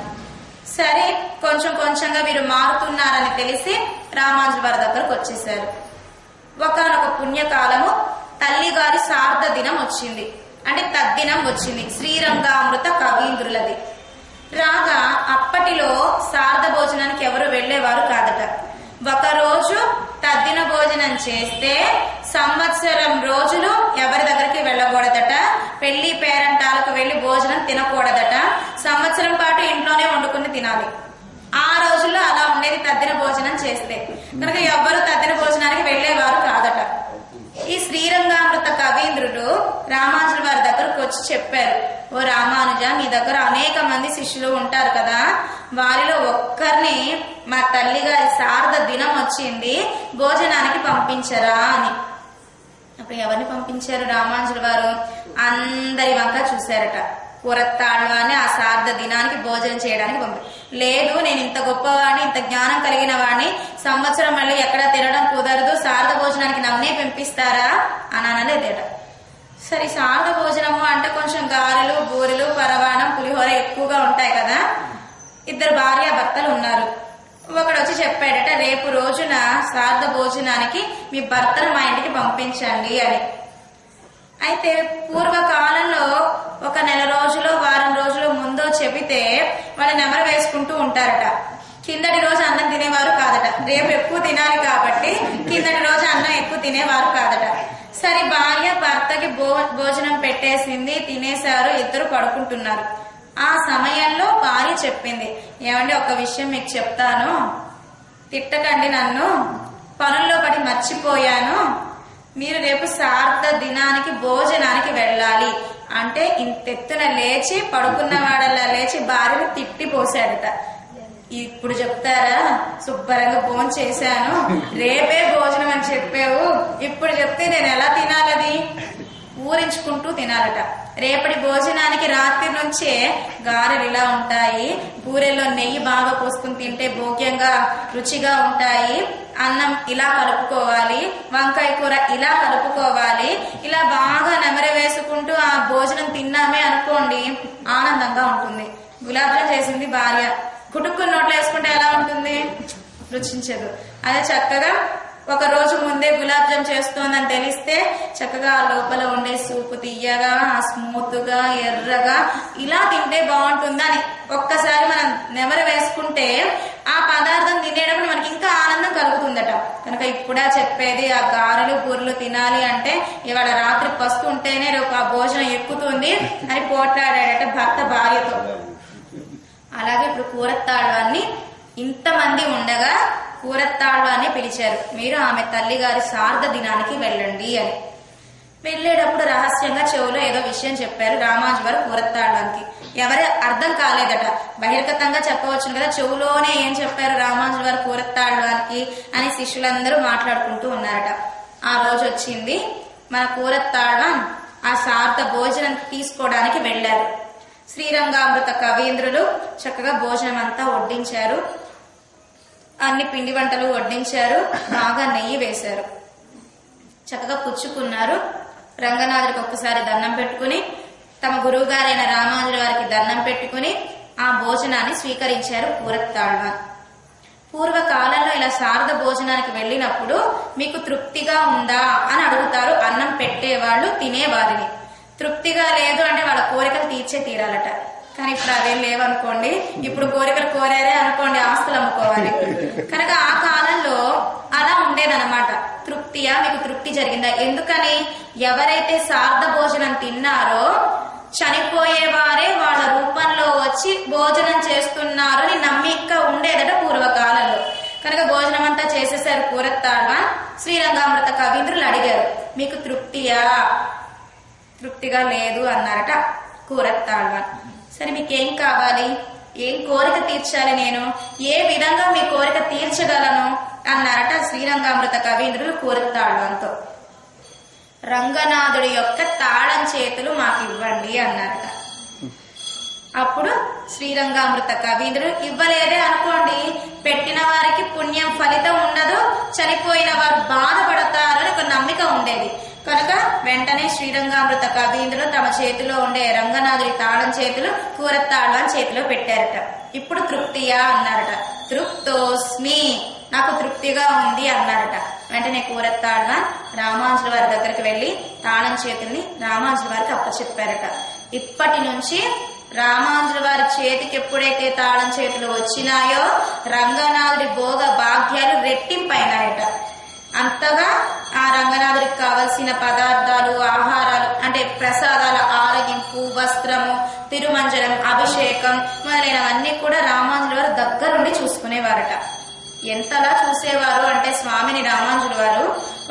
సరే, కొంచెం కొంచెంగా వీరు మారుతున్నారని తెలిసి రామానుజుల వారి దగ్గరకు వచ్చేసారు. ఒకనొక పుణ్యకాలము తల్లిగారి శారద దినం వచ్చింది. అంటే తద్దినం వచ్చింది శ్రీరంగామృత కవీంద్రులది. రాగా అప్పటిలో శారద భోజనానికి ఎవరు వెళ్లేవారు కాదట. ఒకరోజు తద్దిన భోజనం చేస్తే సంవత్సరం రోజులు ఎవరి దగ్గరికి వెళ్ళకూడదట. పెళ్లి పేరంటాలకు వెళ్లి భోజనం తినకూడదట. సంవత్సరం పాటు ఇంట్లోనే వండుకుని తినాలి. ఆ రోజుల్లో అలా ఉండేది తద్దిన భోజనం చేస్తే. కనుక ఎవ్వరు తద్దిన భోజనానికి వెళ్లేవారు కాదట. ఈ శ్రీరంగామృత కవీంద్రుడు రామానుజుల వారి దగ్గరకు వచ్చి చెప్పారు, ఓ రామానుజ, మీ దగ్గర అనేక మంది శిష్యులు ఉంటారు కదా, వారిలో ఒక్కరిని మా తల్లి గారి శారద దినం వచ్చింది, భోజనానికి పంపించరా అని. అప్పుడు ఎవరిని పంపించారు రామానుజుల వారు? అందరి వంక చూశారట. కూరత్తాళ్వాన్ని ఆ శారద దినానికి భోజనం చేయడానికి లేదు, నేను ఇంత గొప్పవాడిని, ఇంత జ్ఞానం కలిగిన వాడిని, సంవత్సరం మళ్ళీ ఎక్కడ తినడం కుదరదు, శారద భోజనానికి నన్నే పంపిస్తారా అని అనలేదట. సరే, శారద భోజనము అంటే కొంచెం గారెలు, బూరెలు, పరవాణం, పులిహోర ఎక్కువగా ఉంటాయి కదా. 2 భార్య భర్తలు ఉన్నారు. ఒకడు వచ్చి చెప్పాడట, రేపు రోజున శారద భోజనానికి మీ భర్తను మా ఇంటికి పంపించండి అని. అయితే పూర్వకాలంలో ఒక నెల రోజులు, వారం రోజులు ముందో చెబితే వాళ్ళు నెమరు వేసుకుంటూ ఉంటారట. కిందటి రోజు అన్నం తినేవారు కాదట. రేపు ఎక్కువ తినాలి కాబట్టి కిందటి రోజు అన్నం ఎక్కువ తినేవారు కాదట. సరే, భార్య భర్తకి భోజనం పెట్టేసింది, తినేశారు, 2 పడుకుంటున్నారు. ఆ సమయంలో భార్య చెప్పింది, ఏమండి ఒక విషయం మీకు చెప్తాను, తిట్టకండి నన్ను, పనుల్లో పడి మర్చిపోయాను, మీరు రేపు శారద దినానికి భోజనానికి వెళ్ళాలి అంటే ఇంతెత్తున లేచి పడుకున్న వాడల్లా లేచి భార్యను తిట్టిపోసాడట. ఇప్పుడు చెప్తారా, శుభ్రంగా భోజనం చేశాను, రేపే భోజనం అని చెప్పావు, ఇప్పుడు చెప్తే నేను ఎలా తినాలది? ఊరించుకుంటూ తినాలట. రేపటి భోజనానికి రాత్రి నుంచే గారెలు ఇలా ఉంటాయి, బూరెల్లో నెయ్యి బాగా పోసుకుని తింటే భోగ్యంగా రుచిగా ఉంటాయి, అన్నం ఇలా కలుపుకోవాలి, వంకాయ కూర ఇలా కలుపుకోవాలి, ఇలా బాగా నెమరు వేసుకుంటూ ఆ భోజనం తిన్నామే అనుకోండి ఆనందంగా ఉంటుంది. గులాబ్ జామ్ చేసింది భార్య, కుటుక్కుని నోట్లో వేసుకుంటే ఎలా ఉంటుంది? రుచించదు. అదే చక్కగా ఒక రోజు ముందే గులాబ్ జామ్ చేస్తోందని తెలిస్తే చక్కగా ఆ లోపల ఉండే సూపు తీయగా, స్మూత్ గా, ఎర్రగా ఇలా తింటే బాగుంటుందని ఒక్కసారి మనం నెమరు వేసుకుంటే ఆ పదార్థం తినేటప్పుడు మనకి ఇంకా ఆనందం కలుగుతుందట. కనుక ఇప్పుడా చెప్పేది, ఆ గారెలు బూరెలు తినాలి అంటే ఇవాళ రాత్రి పస్తు ఉంటేనే రేపు ఆ భోజనం ఎక్కుతుంది అని పోట్లాడాడట భర్త భార్యతో. అలాగే ఇప్పుడు కూరత్తాళ్వాన్ని ఇంతమంది ఉండగా కూరత్తాళ్వాన్ని పిలిచారు, మీరు ఆమె తల్లి గారి శారద దినానికి వెళ్ళండి అని. వెళ్ళేటప్పుడు రహస్యంగా చెవులో ఏదో విషయం చెప్పారు రామానుజుల వారు కూరత్తాళ్వానికి. ఎవరి అర్థం కాలేదట. బహిర్గతంగా చెప్పవచ్చును కదా, చెవులోనే ఏం చెప్పారు రామానుజుల వారు కూరత్తాళ్వానికి అని శిష్యులందరూ మాట్లాడుకుంటూ ఉన్నారట. ఆ రోజు వచ్చింది మన కూరత్తాళ్వాన్ ఆ శారద భోజనం తీసుకోవడానికి వెళ్ళారు. శ్రీరంగామృత కవీంద్రులు చక్కగా భోజనం అంతా వడ్డించారు. అన్ని పిండి వంటలు వడ్డించారు. బాగా నెయ్యి వేశారు. చక్కగా పుచ్చుకున్నారు. రంగనాథుడికి ఒక్కసారి దండం పెట్టుకుని తమ గురువు గారైన రామానుజుల వారికి దండం పెట్టుకుని ఆ భోజనాన్ని స్వీకరించారు కూరత్తాళ్వాన్. పూర్వకాలంలో ఇలా శారద భోజనానికి వెళ్ళినప్పుడు మీకు తృప్తిగా ఉందా అని అడుగుతారు అన్నం పెట్టేవాళ్ళు తినేవారిని. తృప్తిగా లేదు అంటే వాళ్ళ కోరికలు తీర్చే తీరాలట. కానీ ఇప్పుడు అదేం లేవనుకోండి. ఇప్పుడు కోరికలు కోరారే అనుకోండి, ఆస్తులు అమ్ముకోవాలి. కనుక ఆ కాలంలో అలా ఉండేదన్నమాట. తృప్తియా, మీకు తృప్తి జరిగిందా? ఎందుకని ఎవరైతే శారద భోజనం తిన్నారో చనిపోయేవారే వాళ్ళ రూపంలో వచ్చి భోజనం చేస్తున్నారు అని నమ్మిక ఉండేదట పూర్వకాలంలో. కనుక భోజనం అంతా చేసేసారు కూరత్తాళ్వాన్. శ్రీరంగామృత కవీంద్రులు అడిగారు, మీకు తృప్తియా? తృప్తిగా లేదు అన్నారట కూరత్తాళ్వాన్. సరే మీకేం కావాలి, ఏం కోరిక తీర్చాలి, నేను ఏ విధంగా మీ కోరిక తీర్చగలను అన్నారట శ్రీరంగామృత కవీంద్రులు కూరత్తాళ్వాన్తో. రంగనాథుడి యొక్క తాళం చేతులు మాకు ఇవ్వండి అన్నారట. అప్పుడు శ్రీరంగామృత కవీంద్రులు ఇవ్వలేదే అనుకోండి, పెట్టిన వారికి పుణ్యం ఫలితం ఉండదు, చనిపోయిన వారు బాధపడతారు అని ఒక నమ్మిక ఉండేది. కనుక వెంటనే శ్రీరంగామృత కవీంద్రులు తమ చేతిలో ఉండే రంగనాథుడి తాళం చేతులు కూరత్తాళ్వాన్ చేతిలో పెట్టారట. ఇప్పుడు తృప్తియా అన్నారట. తృప్తోస్మి, నాకు తృప్తిగా ఉంది అన్నారట. వెంటనే కూరత్తాళ్వాన్ రామానుజుల వారి దగ్గరికి వెళ్లి తాళం చేతుల్ని రామానుజుల వారికి అప్పచెప్పారట. ఇప్పటి నుంచి రామానుజుల వారి చేతికి ఎప్పుడైతే తాళం చేతులు వచ్చినాయో రంగనాథుడి భోగ భాగ్యాలు రెట్టింపైనాయట. అంతగా ఆ రంగనాథుడికి కావలసిన పదార్థాలు, ఆహారాలు అంటే ప్రసాదాల ఆరగింపు, వస్త్రము, తిరుమంజనం, అభిషేకం మొదలైనవన్నీ కూడా రామానుజుల వారు దగ్గరుండి చూసుకునేవారట. ఎంతలా చూసేవారు అంటే స్వామిని రామానుజుల వారు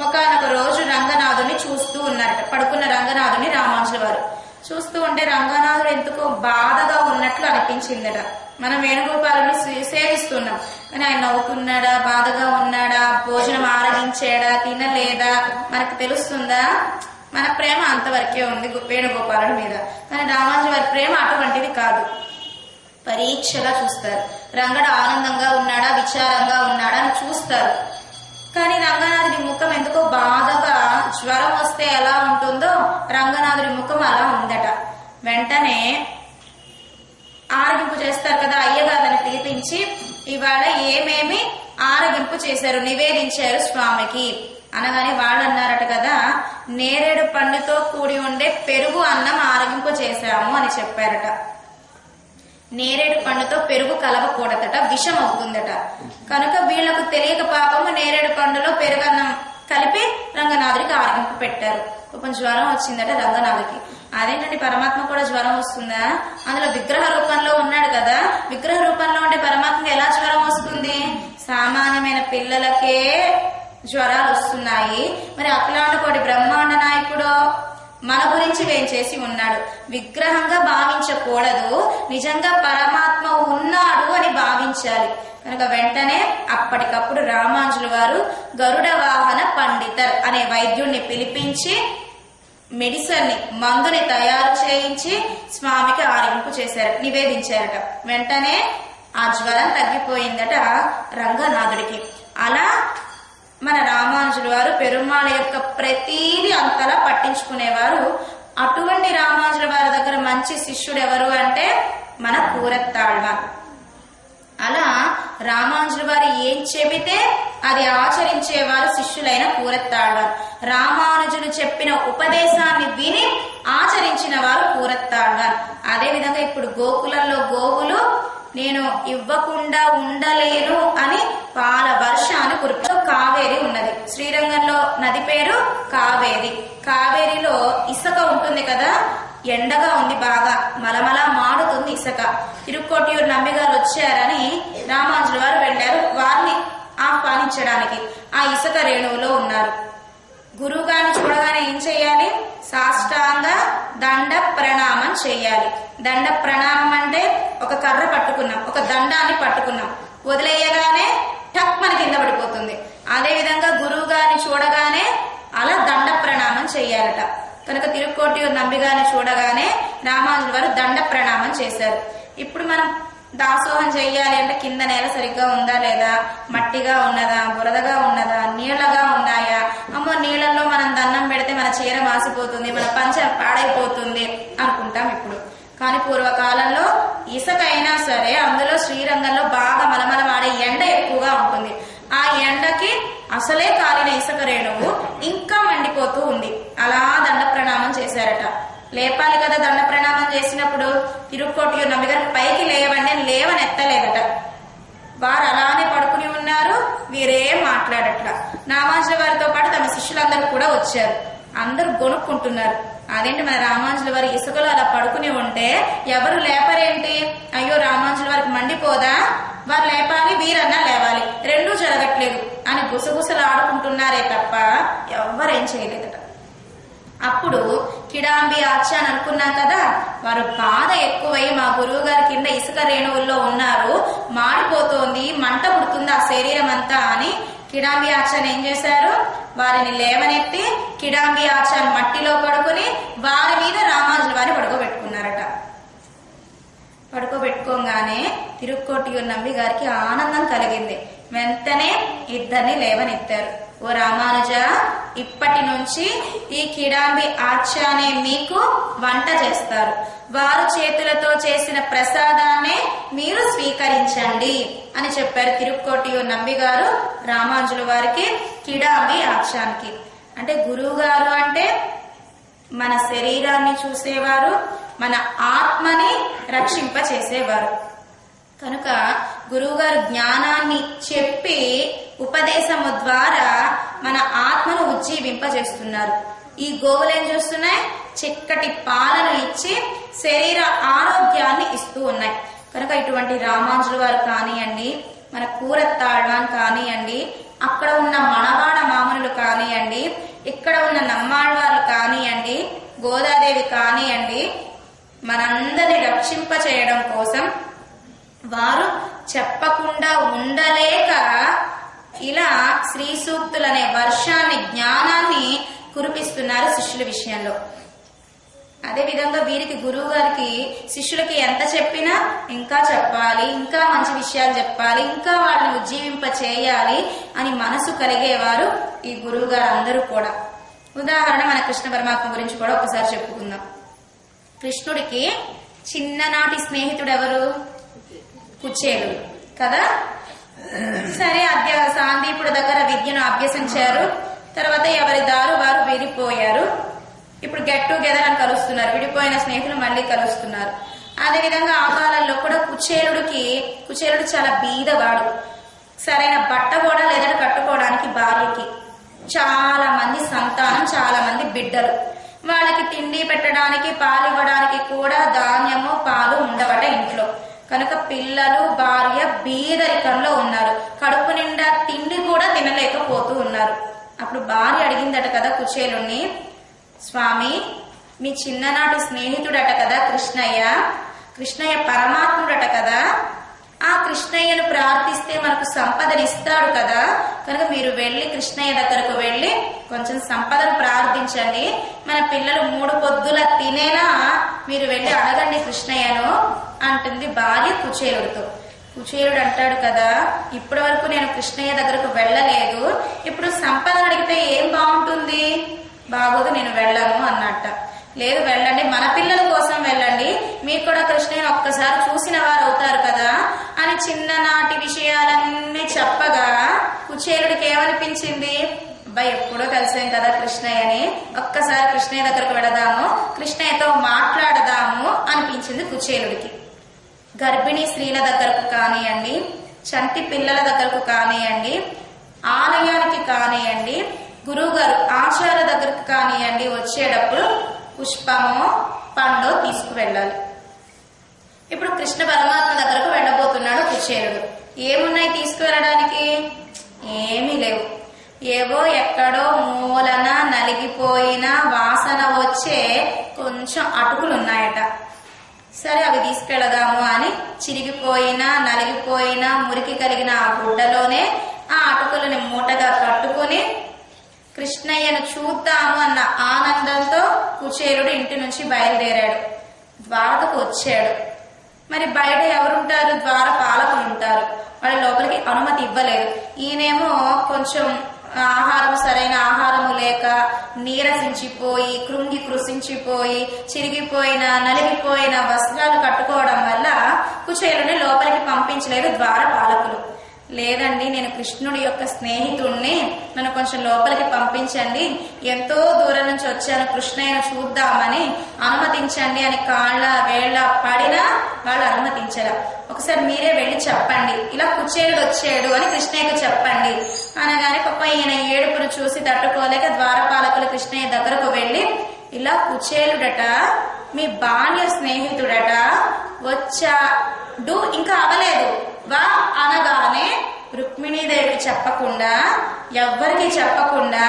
ఒకానొక రోజు రంగనాథుని చూస్తూ ఉన్నారట. పడుకున్న రంగనాథుని రామానుజుల వారు చూస్తూ ఉంటే రంగనాథుడు ఎందుకో బాధగా ఉన్నట్లు అనిపించిందట. మనం వేణుగోపాలుని సేవిస్తున్నాం కానీ ఆయన నవ్వుతున్నాడా, బాధగా ఉన్నాడా, భోజనం ఆరగించాడా, తినలేదా మనకు తెలుస్తుందా? మన ప్రేమ అంతవరకే ఉంది వేణుగోపాలుడి మీద. కానీ రామానుజుల వారి ప్రేమ అటువంటిది కాదు. పరీక్షగా చూస్తారు. రంగడు ఆనందంగా ఉన్నాడా, విచారంగా ఉన్నాడా అని చూస్తారు. కానీ రంగనాథుడి ముఖం ఎందుకో బాధగా, జ్వరం వస్తే ఎలా ఉంటుందో రంగనాథుడి ముఖం అలా ఉందట. వెంటనే ఆరగింపు చేస్తారు కదా, అయ్యగారిని పిలిపించి ఇవాళ ఏమేమి ఆరగింపు చేశారు, నివేదించారు స్వామికి అనగానే వాళ్ళు అన్నారట కదా, నేరేడు పండుతో కూడి ఉండే పెరుగు అన్నం ఆరగింపు చేశాము అని చెప్పారట. నేరేడు పండుతో పెరుగు కలవకూడదట, విషం అవుతుందట. కనుక వీళ్లకు తెలియక పాపము నేరేడు పండులో పెరుగన్నం కలిపి రంగనాథుడికి ఆరగింపు పెట్టారు. కొంచెం జ్వరం వచ్చిందట రంగనాథుడికి. అదేంటండి పరమాత్మ కూడా జ్వరం వస్తుందా? అందులో విగ్రహ రూపంలో ఉన్నాడు కదా, విగ్రహ రూపంలో ఉండే పరమాత్మకి ఎలా జ్వరం వస్తుంది? సామాన్యమైన పిల్లలకే జ్వరాలు వస్తున్నాయి, మరి అఖిలాండకోటి బ్రహ్మాండ నాయకుడు మన గురించి వేంచేసి ఉన్నాడు. విగ్రహంగా భావించకూడదు, నిజంగా పరమాత్మ ఉన్నాడు అని భావించాలి. కనుక వెంటనే అప్పటికప్పుడు రామానుజుల వారు గరుడ వాహన పండితర్ అనే వైద్యుడిని పిలిపించి మెడిసిన్ ని, మందుని తయారు చేయించి స్వామికి ఆరగింపు చేశారు, నివేదించారట. వెంటనే ఆ జ్వరం తగ్గిపోయిందట రంగనాథుడికి. అలా మన రామానుజుల వారు పెరుమాళ యొక్క ప్రతీది అంతలా పట్టించుకునేవారు. అటువంటి రామానుజుల వారి దగ్గర మంచి శిష్యుడు ఎవరు అంటే మన కూరత్తాళ్వాన్. అలా రామానుజుల వారు ఏం చెబితే అది ఆచరించేవారు శిష్యులైన కూరత్తాళ్వాన్. రామానుజులు చెప్పిన ఉపదేశాన్ని విని ఆచరించిన వారు కూరత్తాళ్వాన్. అదే విధంగా ఇప్పుడు గోకులంలో గోవులు నేను ఇవ్వకుండా ఉండలేను అని పాల వర్షాన్ని కురిపి కావేరి ఉన్నది. శ్రీరంగంలో నది పేరు కావేరి. కావేరిలో ఇసుక ఉంటుంది కదా, ఎండగా ఉంది, బాగా మలమల మాడుతుంది ఇసుక. తిరుక్కోటియూరు నమ్మిగారు వచ్చారని రామానుజుల వారు వెళ్లారు వారిని ఆహ్వానించడానికి. ఆ ఇసుక రేణువులో ఉన్నారు. గురువు గారిని చూడగానే ఏం చెయ్యాలి? సాష్టాంగ దండ ప్రణామం చెయ్యాలి. దండ ప్రణామం అంటే ఒక కర్ర పట్టుకున్నాం, ఒక దండాన్ని పట్టుకున్నాం, వదిలేయగానే టక్ మన కింద పడిపోతుంది. అదే విధంగా గురువు గారిని చూడగానే అలా దండ ప్రణామం చేయాలట. కనుక తిరుక్కోటియూరు నంబిగారిని చూడగానే రామానుజుల వారు దండ ప్రణామం చేశారు. ఇప్పుడు మనం దాసోహం చెయ్యాలి అంటే కింద నేల సరిగ్గా ఉందా లేదా, మట్టిగా ఉన్నదా, బురదగా ఉన్నదా, నీళ్లగా ఉన్నాయా, అమ్మో నీళ్లలో మనం దండం పెడితే మన చీర మాసిపోతుంది, మన పంచ పాడైపోతుంది అనుకుంటాం ఇప్పుడు. కానీ పూర్వకాలంలో ఇసుక అయినా సరే అందులో శ్రీరంగంలో బాగా మలమలమాడే ఎండ ఎక్కువగా ఉంటుంది. ఆ ఎండకి అసలే కాలిన ఇసుక రేణువు ఇంకా మండిపోతూ ఉంది. అలా దండ ప్రణామం చేశారట. లేపాలి కదా దండ ప్రణామం చేసినప్పుడు. తిరుక్కోటియూరు నంబిగారు పైకి లేవండి అని లేవనెత్తలేదట. వారు అలానే పడుకుని ఉన్నారు, వీరేం మాట్లాడట్లా. రామానుజుల వారితో పాటు తమ శిష్యులందరూ కూడా వచ్చారు. అందరూ గొనుక్కుంటున్నారు. అదేంటి మన రామానుజుల వారి ఇసుకలో అలా పడుకుని ఉంటే ఎవరు లేపరేంటి, అయ్యో రామానుజుల వారికి మండిపోదా, వారు లేపాలి వీరన్నా లేవాలి, రెండూ జరగట్లేదు అని గుసగుసలు ఆడుకుంటున్నారే తప్ప ఎవ్వరేం చేయలేదట. అప్పుడు కిడాంబి ఆచ్య అని అనుకున్నాం కదా, వారు బాధ ఎక్కువై మా గురువు గారి కింద ఇసుక రేణువుల్లో ఉన్నారు, మాడిపోతోంది, మంట పుడుతుంది ఆ శరీరం అంతా అని కిడాంబి ఆచార్య ఏం చేశారు, వారిని లేవనెత్తి కిడాంబి ఆచార్య మట్టిలో పడుకుని వారి మీద రామానుజుల వారిని పడుకోబెట్టుకున్నారట. పడుకోబెట్టుకోగానే తిరుక్కోటియూరు నంబి గారికి ఆనందం కలిగింది. వెంటనే ఇద్దరిని లేవనెత్తారు. ఓ రామానుజ, ఇప్పటి నుంచి ఈ కిడాంబి ఆచార్యనే మీకు వంట చేస్తారు, వారు చేతులతో చేసిన ప్రసాదాన్నే మీరు స్వీకరించండి అని చెప్పారు తిరుక్కోటియూరు నంబి గారు రామానుజుల వారికి, కిడాంబి ఆచార్యకి. అంటే గురువు గారు అంటే మన శరీరాన్ని చూసేవారు, మన ఆత్మని రక్షింప చేసేవారు. కనుక గురువుగారు జ్ఞానాన్ని చెప్పి ఉపదేశము ద్వారా మన ఆత్మను ఉజ్జీవింపజేస్తున్నారు. ఈ గోవులు ఏం చేస్తున్నాయి, చిక్కటి పాలను ఇచ్చి శరీర ఆరోగ్యాన్ని ఇస్తూ ఉన్నాయి. కనుక ఇటువంటి రామానుజుల వారు కానివ్వండి, మన కూరత్తాళ్వాన్ కానివ్వండి, అక్కడ ఉన్న మనవాడ మామనులు కానివ్వండి, ఇక్కడ ఉన్న నమ్మాళ్వార్లు కానివ్వండి, గోదాదేవి కానివ్వండి, మనందరినీ రక్షింప చేయడం కోసం వారు చెప్పకుండా ఉండలేక ఇలా శ్రీ సూక్తులనే వర్షాన్ని, జ్ఞానాన్ని కురిపిస్తున్నారు శిష్యుల విషయంలో. అదే విధంగా వీరికి గురువు గారికి శిష్యులకి ఎంత చెప్పినా ఇంకా చెప్పాలి, ఇంకా మంచి విషయాలు చెప్పాలి, ఇంకా వాళ్ళని ఉజ్జీవింప చేయాలి అని మనసు కలిగేవారు ఈ గురువు గారు అందరూ కూడా. ఉదాహరణ మన కృష్ణ పరమాత్మ గురించి కూడా ఒకసారి చెప్పుకుందాం. కృష్ణుడికి చిన్ననాటి స్నేహితుడు ఎవరు, కుచేలుడు కదా. సరే సాందీపుడు దగ్గర విద్యను అభ్యసించారు. తర్వాత ఎవరి దారు వారు విడిపోయారు. ఇప్పుడు గెట్ టుగెదర్ అని కలుస్తున్నారు, విడిపోయిన స్నేహితులు మళ్ళీ కలుస్తున్నారు. అదే విధంగా ఆ కాలంలో కూడా కుచేలుడు చాలా బీదవాడు. సరైన బట్ట కూడా లేదని కట్టుకోవడానికి భార్యకి, చాలా మంది సంతానం, చాలా మంది బిడ్డలు, వాళ్ళకి తిండి పెట్టడానికి పాలు ఇవ్వడానికి కూడా ధాన్యము పాలు ఉండవట ఇంట్లో. కనుక పిల్లలు భార్య బీదరికంలో ఉన్నారు, కడుపు నిండా తిండి కూడా తినలేకపోతూ ఉన్నారు. అప్పుడు భార్య అడిగిందట కదా కుచేలుణ్ణి, స్వామి మీ చిన్ననాటి స్నేహితుడట కదా కృష్ణయ్య పరమాత్ముడట కదా, ఆ కృష్ణయ్యను ప్రార్థిస్తే మనకు సంపదనిస్తాడు కదా, కనుక మీరు వెళ్ళి కృష్ణయ్య దగ్గరకు వెళ్ళి కొంచెం సంపదను ప్రార్థించండి, మన పిల్లలు 3 పొద్దుల తినేలా మీరు వెళ్ళి అడగండి కృష్ణయ్యను అంటుంది భార్య కుచేలుడితో. కుచేలుడు అంటాడు కదా, ఇప్పటి వరకు నేను కృష్ణయ్య దగ్గరకు వెళ్ళలేదు, ఇప్పుడు సంపదను అడిగితే ఏం బాగుంటుంది, బాగోదు, నేను వెళ్ళను అన్నట్ట. లేదు వెళ్ళండి, మన పిల్లల కోసం వెళ్ళండి, మీకు కూడా కృష్ణయ్యను ఒక్కసారి చూసిన వారు అవుతారు కదా అని చిన్ననాటి విషయాలన్నీ చెప్పగా కుచేలుడికి ఏమనిపించింది, అబ్బాయి ఎప్పుడో కలిసాం కదా కృష్ణయ్యని, ఒక్కసారి కృష్ణయ్య దగ్గరకు వెళదాము, కృష్ణయ్యతో మాట్లాడదాము అనిపించింది కుచేలుడికి. గర్భిణీ స్త్రీల దగ్గరకు కానివ్వండి, చంటి పిల్లల దగ్గరకు కానివ్వండి, ఆలయానికి కానివ్వండి, గురువు గారు ఆచార్య దగ్గరకు కానివ్వండి, వచ్చేటప్పుడు పుష్పమో పండో తీసుకువెళ్ళాలి. ఇప్పుడు కృష్ణ పరమాత్మ దగ్గరకు వెళ్ళబోతున్నాడు కుచేలుడు. ఏమున్నాయి తీసుకువెళ్ళడానికి, ఏమీ లేవు. ఏవో ఎక్కడో మూలన నలిగిపోయిన వాసన వచ్చే కొంచెం అటుకులు ఉన్నాయట. సరే అవి తీసుకెళదాము అని చిరిగిపోయిన నలిగిపోయిన మురికి కలిగిన ఆ గుడ్డలోనే ఆ అటుకులని మూటగా కట్టుకుని కృష్ణయ్యను చూద్దాము అన్న ఆనందంతో కుచేలుడు ఇంటి నుంచి బయలుదేరాడు. ద్వారకకు వచ్చాడు. మరి బయట ఎవరుంటారు? ద్వారపాలకులు ఉంటారు. వాళ్ళ లోపలికి అనుమతి ఇవ్వలేదు. ఈయనేమో కొంచెం సరైన ఆహారము లేక నీరసించిపోయి కృంగి కృషించిపోయి చిరిగిపోయిన నలిగిపోయిన వస్త్రాలు కట్టుకోవడం వల్ల కుచేలుని లోపలికి పంపించలేదు ద్వారపాలకులు. లేదండి, నేను కృష్ణుడి యొక్క స్నేహితుడిని, నన్ను కొంచెం లోపలికి పంపించండి, ఎంతో దూరం నుంచి వచ్చాను కృష్ణయ్యను చూద్దామని, అనుమతించండి అని కాళ్ళ వేళ్ళ పడినా వాళ్ళు అనుమతించరు. ఒకసారి మీరే వెళ్ళి చెప్పండి, ఇలా కుచేలుడు వచ్చాడు అని కృష్ణయ్యకు చెప్పండి అనగానే పాప ఈయన ఏడుపును చూసి తట్టుకోలేక ద్వారపాలకులు కృష్ణయ్య దగ్గరకు వెళ్ళి, ఇలా కుచేలుడట మీ బాల్య స్నేహితుడట వచ్చాడు, ఇంకా అవలేదు వా అనగానే రుక్మిణీదేవికి చెప్పకుండా ఎవ్వరికి చెప్పకుండా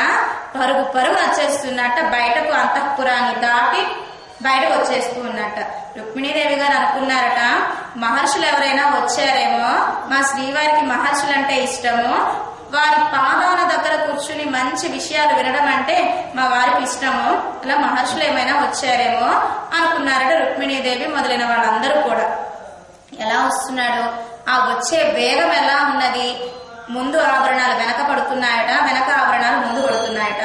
పరుగు పరుగు వచ్చేస్తున్నట్ట. బయటకు అంతఃపురాన్ని దాటి బయటకు వచ్చేస్తూ ఉన్నట్ట. రుక్మిణీదేవి గారు అనుకున్నారట, మహర్షులు ఎవరైనా వచ్చారేమో, మా శ్రీవారికి మహర్షులు అంటే ఇష్టము, వారి పాదాల దగ్గర కూర్చుని మంచి విషయాలు వినడం అంటే మా వారికి ఇష్టము, అలా మహర్షులు ఏమైనా వచ్చారేమో అనుకున్నారట రుక్మిణీదేవి మొదలైన వాళ్ళందరూ కూడా. ఎలా వస్తున్నాడు? ఆ వచ్చే వేగం ఎలా ఉన్నది? ముందు ఆభరణాలు వెనక పడుతున్నాయట, వెనక ఆభరణాలు ముందు పడుతున్నాయట.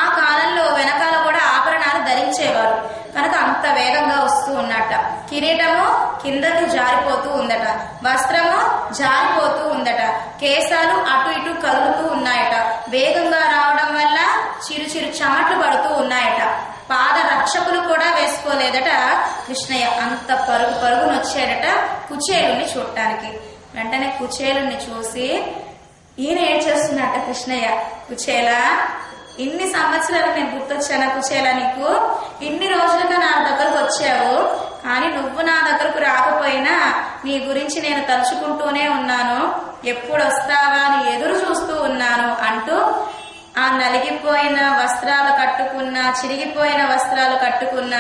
ఆ కాలంలో వెనకాల కూడా ఆభరణాలు ధరించేవారు కనుక అంత వేగంగా వస్తూ ఉన్నట్ట. కిరీటము కిందకి జారిపోతూ ఉందట, వస్త్రము జారిపోతూ ఉందట, కేశాలు అటు ఇటు కదులుతూ ఉన్నాయట. వేగంగా రావడం వల్ల చిరు చిరు చెమట్లు పడుతూ ఉన్నాయట. పాద రక్షకులు కూడా వేసుకోలేదట కృష్ణయ్య. అంత పరుగు పరుగును వచ్చాడట కుచేలుని చూడటానికి. వెంటనే కుచేలుని చూసి ఈయన ఏం చేస్తున్నట్ట కృష్ణయ్య, కుచేలా ఇన్ని సంవత్సరాలు నేను గుర్తొచ్చానా కుచేలా నీకు? ఇన్ని రోజులుగా నా దగ్గరకు వచ్చావు, కానీ నువ్వు నా దగ్గరకు రాకపోయినా నీ గురించి నేను తలుచుకుంటూనే ఉన్నాను, ఎప్పుడు వస్తావా అని ఎదురు చూస్తూ ఉన్నాను అంటూ ఆ నలిగిపోయిన వస్త్రాలు కట్టుకున్న, చిరిగిపోయిన వస్త్రాలు కట్టుకున్న,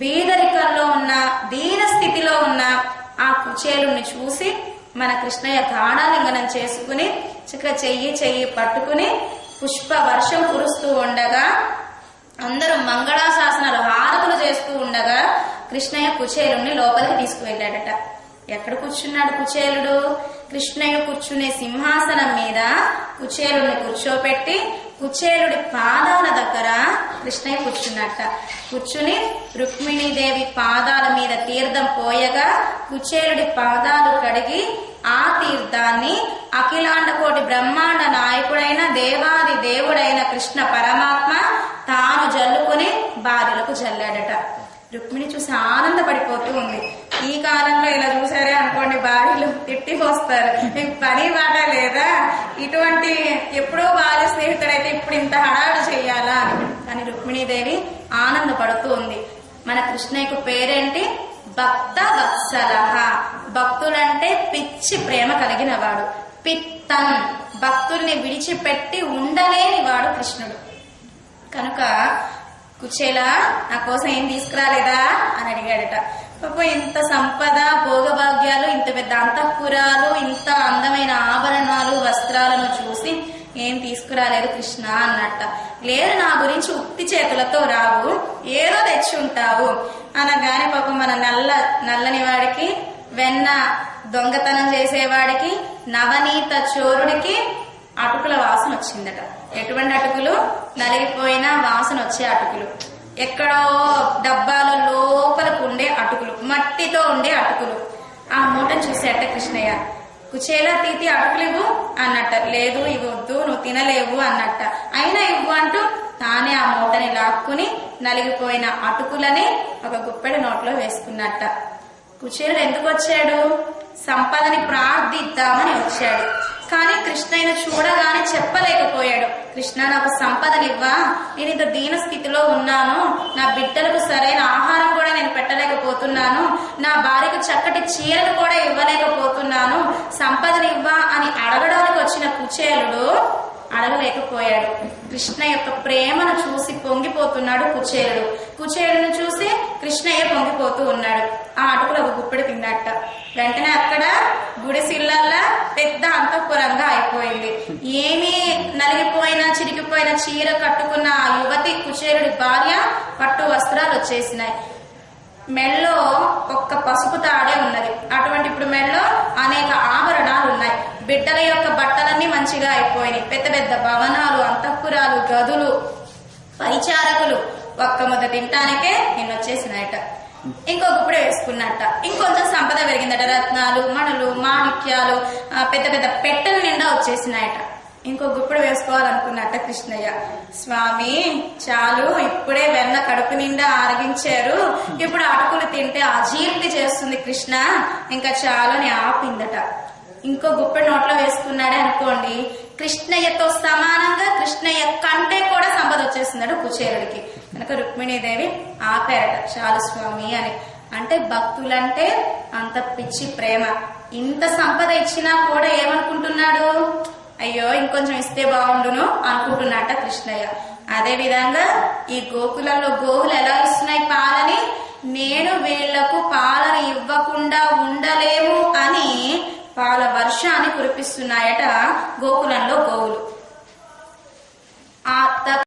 బీదరికంలో ఉన్న, దీన స్థితిలో ఉన్న ఆ కుచేలుని చూసి మన కృష్ణయ్య గాఢాలింగనం చేసుకుని చక్కగా చెయ్యి పట్టుకుని పుష్ప వర్షం కురుస్తూ ఉండగా, అందరూ మంగళాశాసనాలు హారతులు చేస్తూ ఉండగా కృష్ణయ్య కుచేలుని లోపలికి తీసుకువెళ్ళాడట. ఎక్కడ కూర్చున్నాడు కుచేలుడు? కృష్ణయ్య కూర్చునే సింహాసనం మీద కుచేలుడిని కూర్చోపెట్టి కుచేలుడి పాదాల దగ్గర కృష్ణయ్య కూర్చున్నట్ట. కూర్చుని రుక్మిణీదేవి పాదాల మీద తీర్థం పోయగా కుచేలుడి పాదాలు కడిగి ఆ తీర్థాన్ని అఖిలాండ కోటి బ్రహ్మాండ నాయకుడైన దేవాది దేవుడైన కృష్ణ పరమాత్మ తాను జల్లుకుని భార్యలకు జల్లాడట. రుక్మిణి చూసి ఆనందపడిపోతూ ఉంది. ఈ కాలంలో ఇలా చూసారే అనుకోండి, భార్యలు తిట్టిపోస్తారు, మీకు పని మాట లేదా, ఇటువంటి ఎప్పుడో భార్య స్నేహితుడైతే ఇప్పుడు ఇంత హడావిడి చెయ్యాలా అని రుక్మిణీదేవి ఆనందపడుతూ ఉంది. మన కృష్ణయ్యకు పేరేంటి? భక్త వత్సలః. భక్తులంటే పిచ్చి ప్రేమ కలిగిన వాడు. పిత్తం, భక్తుల్ని విడిచిపెట్టి ఉండలేని వాడు కృష్ణుడు. కనుక కుచేలా నా కోసం ఏం తీసుకురాలేదా అని అడిగాడట. పాప ఇంత సంపద భోగభాగ్యాలు, ఇంత పెద్ద అంతఃపురాలు, ఇంత అందమైన ఆభరణాలు వస్త్రాలను చూసి ఏం తీసుకురాలేదు కృష్ణ అన్నట్ట. లేదు, నా గురించి ఉత్తి చేతులతో రావు, ఏదో తెచ్చి ఉంటావు అనగానే పాపం మన నల్లని వాడికి, వెన్న దొంగతనం చేసేవాడికి, నవనీత చోరుడికి అటుకుల వాసన వచ్చిందట. ఎటువంటి అటుకులు? నలిగిపోయిన వాసన వచ్చే అటుకులు, ఎక్కడో డబ్బాల లోపలకు ఉండే అటుకులు, మట్టితో ఉండే అటుకులు. ఆ మూటను చూసేట కృష్ణయ్య. కుచేలా తీతి అటుకులు ఇవ్వు అన్నట్ట. లేదు ఇవ్వద్దు, నువ్వు తినలేవు అన్నట్ట. అయినా ఇవ్వు అంటూ తానే ఆ మూటని లాక్కుని నలిగిపోయిన అటుకులని ఒక గుప్పెడు నోట్లో వేసుకున్నట్ట. కుచేలుడు ఎందుకు వచ్చాడు? సంపదని ప్రార్థిద్దామని వచ్చాడు. కానీ కృష్ణయ్యను చూడగానే చెప్పలేకపోయాడు. కృష్ణ, నాకు సంపదనివ్వా, నేను ఇంత దీన స్థితిలో ఉన్నాను, నా బిడ్డలకు సరైన ఆహారం కూడా నేను పెట్టలేకపోతున్నాను, నా భార్యకు చక్కటి చీరలు కూడా ఇవ్వలేకపోతున్నాను, సంపదనివ్వా అని అడగడానికి వచ్చిన కుచేలుడు అడగలేకపోయాడు. కృష్ణ యొక్క ప్రేమను చూసి పొంగిపోతున్నాడు కుచేలుడు. కుచేలుని చూసి కృష్ణయ్య పొంగిపోతూ ఉన్నాడు. ఆ అటుకులు ఒక గుప్పెడు తిన్నట్ట. వెంటనే అక్కడ గుడిసిల్లల్లా పెద్ద అంతఃపురంగా అయిపోయింది. ఏమీ నలిగిపోయిన చిరిగిపోయిన చీర కట్టుకున్న ఆ యువతి కుచేరుడి భార్య పట్టు వస్త్రాలు వచ్చేసినాయి. మెళ్ళో ఒక్క పసుపు తాడే ఉన్నది. అటువంటి ఇప్పుడు మెళ్ళో అనేక ఆభరణాలు ఉన్నాయి. బిడ్డల యొక్క బట్టలన్నీ మంచిగా అయిపోయినాయి. పెద్ద పెద్ద భవనాలు, అంతఃపురాలు, గదులు, పరిచారకులు ఒక్క ముద్ద తింటానికే నిన్నొచ్చేసినాయట. ఇంకో గుప్పుడు వేసుకున్నట్ట. ఇంకొంచెం సంపద పెరిగిందట. రత్నాలు, మణులు, మాణిక్యాలు, పెద్ద పెద్ద పెట్టెల నిండా వచ్చేసినాయట. ఇంకో గుప్పుడు వేసుకోవాలనుకున్నట్ట కృష్ణయ్య. స్వామి చాలు, ఇప్పుడే వెన్న కడుపు నిండా ఆరగించారు, ఇప్పుడు అటుకులు తింటే అజీర్తి చేస్తుంది కృష్ణ, ఇంకా చాలు అని ఆపిందట. ఇంకో గుప్పెడు నోట్లో వేసుకున్నాడే అనుకోండి, కృష్ణయ్యతో సమానంగా కృష్ణయ్య కంటే కూడా సంపద వచ్చేసిందట కుచేరుడికి. కనుక రుక్మిణీదేవి ఆపారట, చాలు స్వామి అని. అంటే భక్తులంటే అంత పిచ్చి ప్రేమ. ఇంత సంపద ఇచ్చినా కూడా ఏమనుకుంటున్నాడు, అయ్యో ఇంకొంచెం ఇస్తే బాగుండును అనుకుంటున్నట్ట కృష్ణయ్య. అదే విధంగా ఈ గోకులంలో గోవులు ఎలా ఇస్తున్నాయి పాలని, నేను వీళ్లకు పాలని ఇవ్వకుండా ఉండలేము అని పాల వర్షాన్ని కురిపిస్తున్నాయట గోకులంలో గోవులు.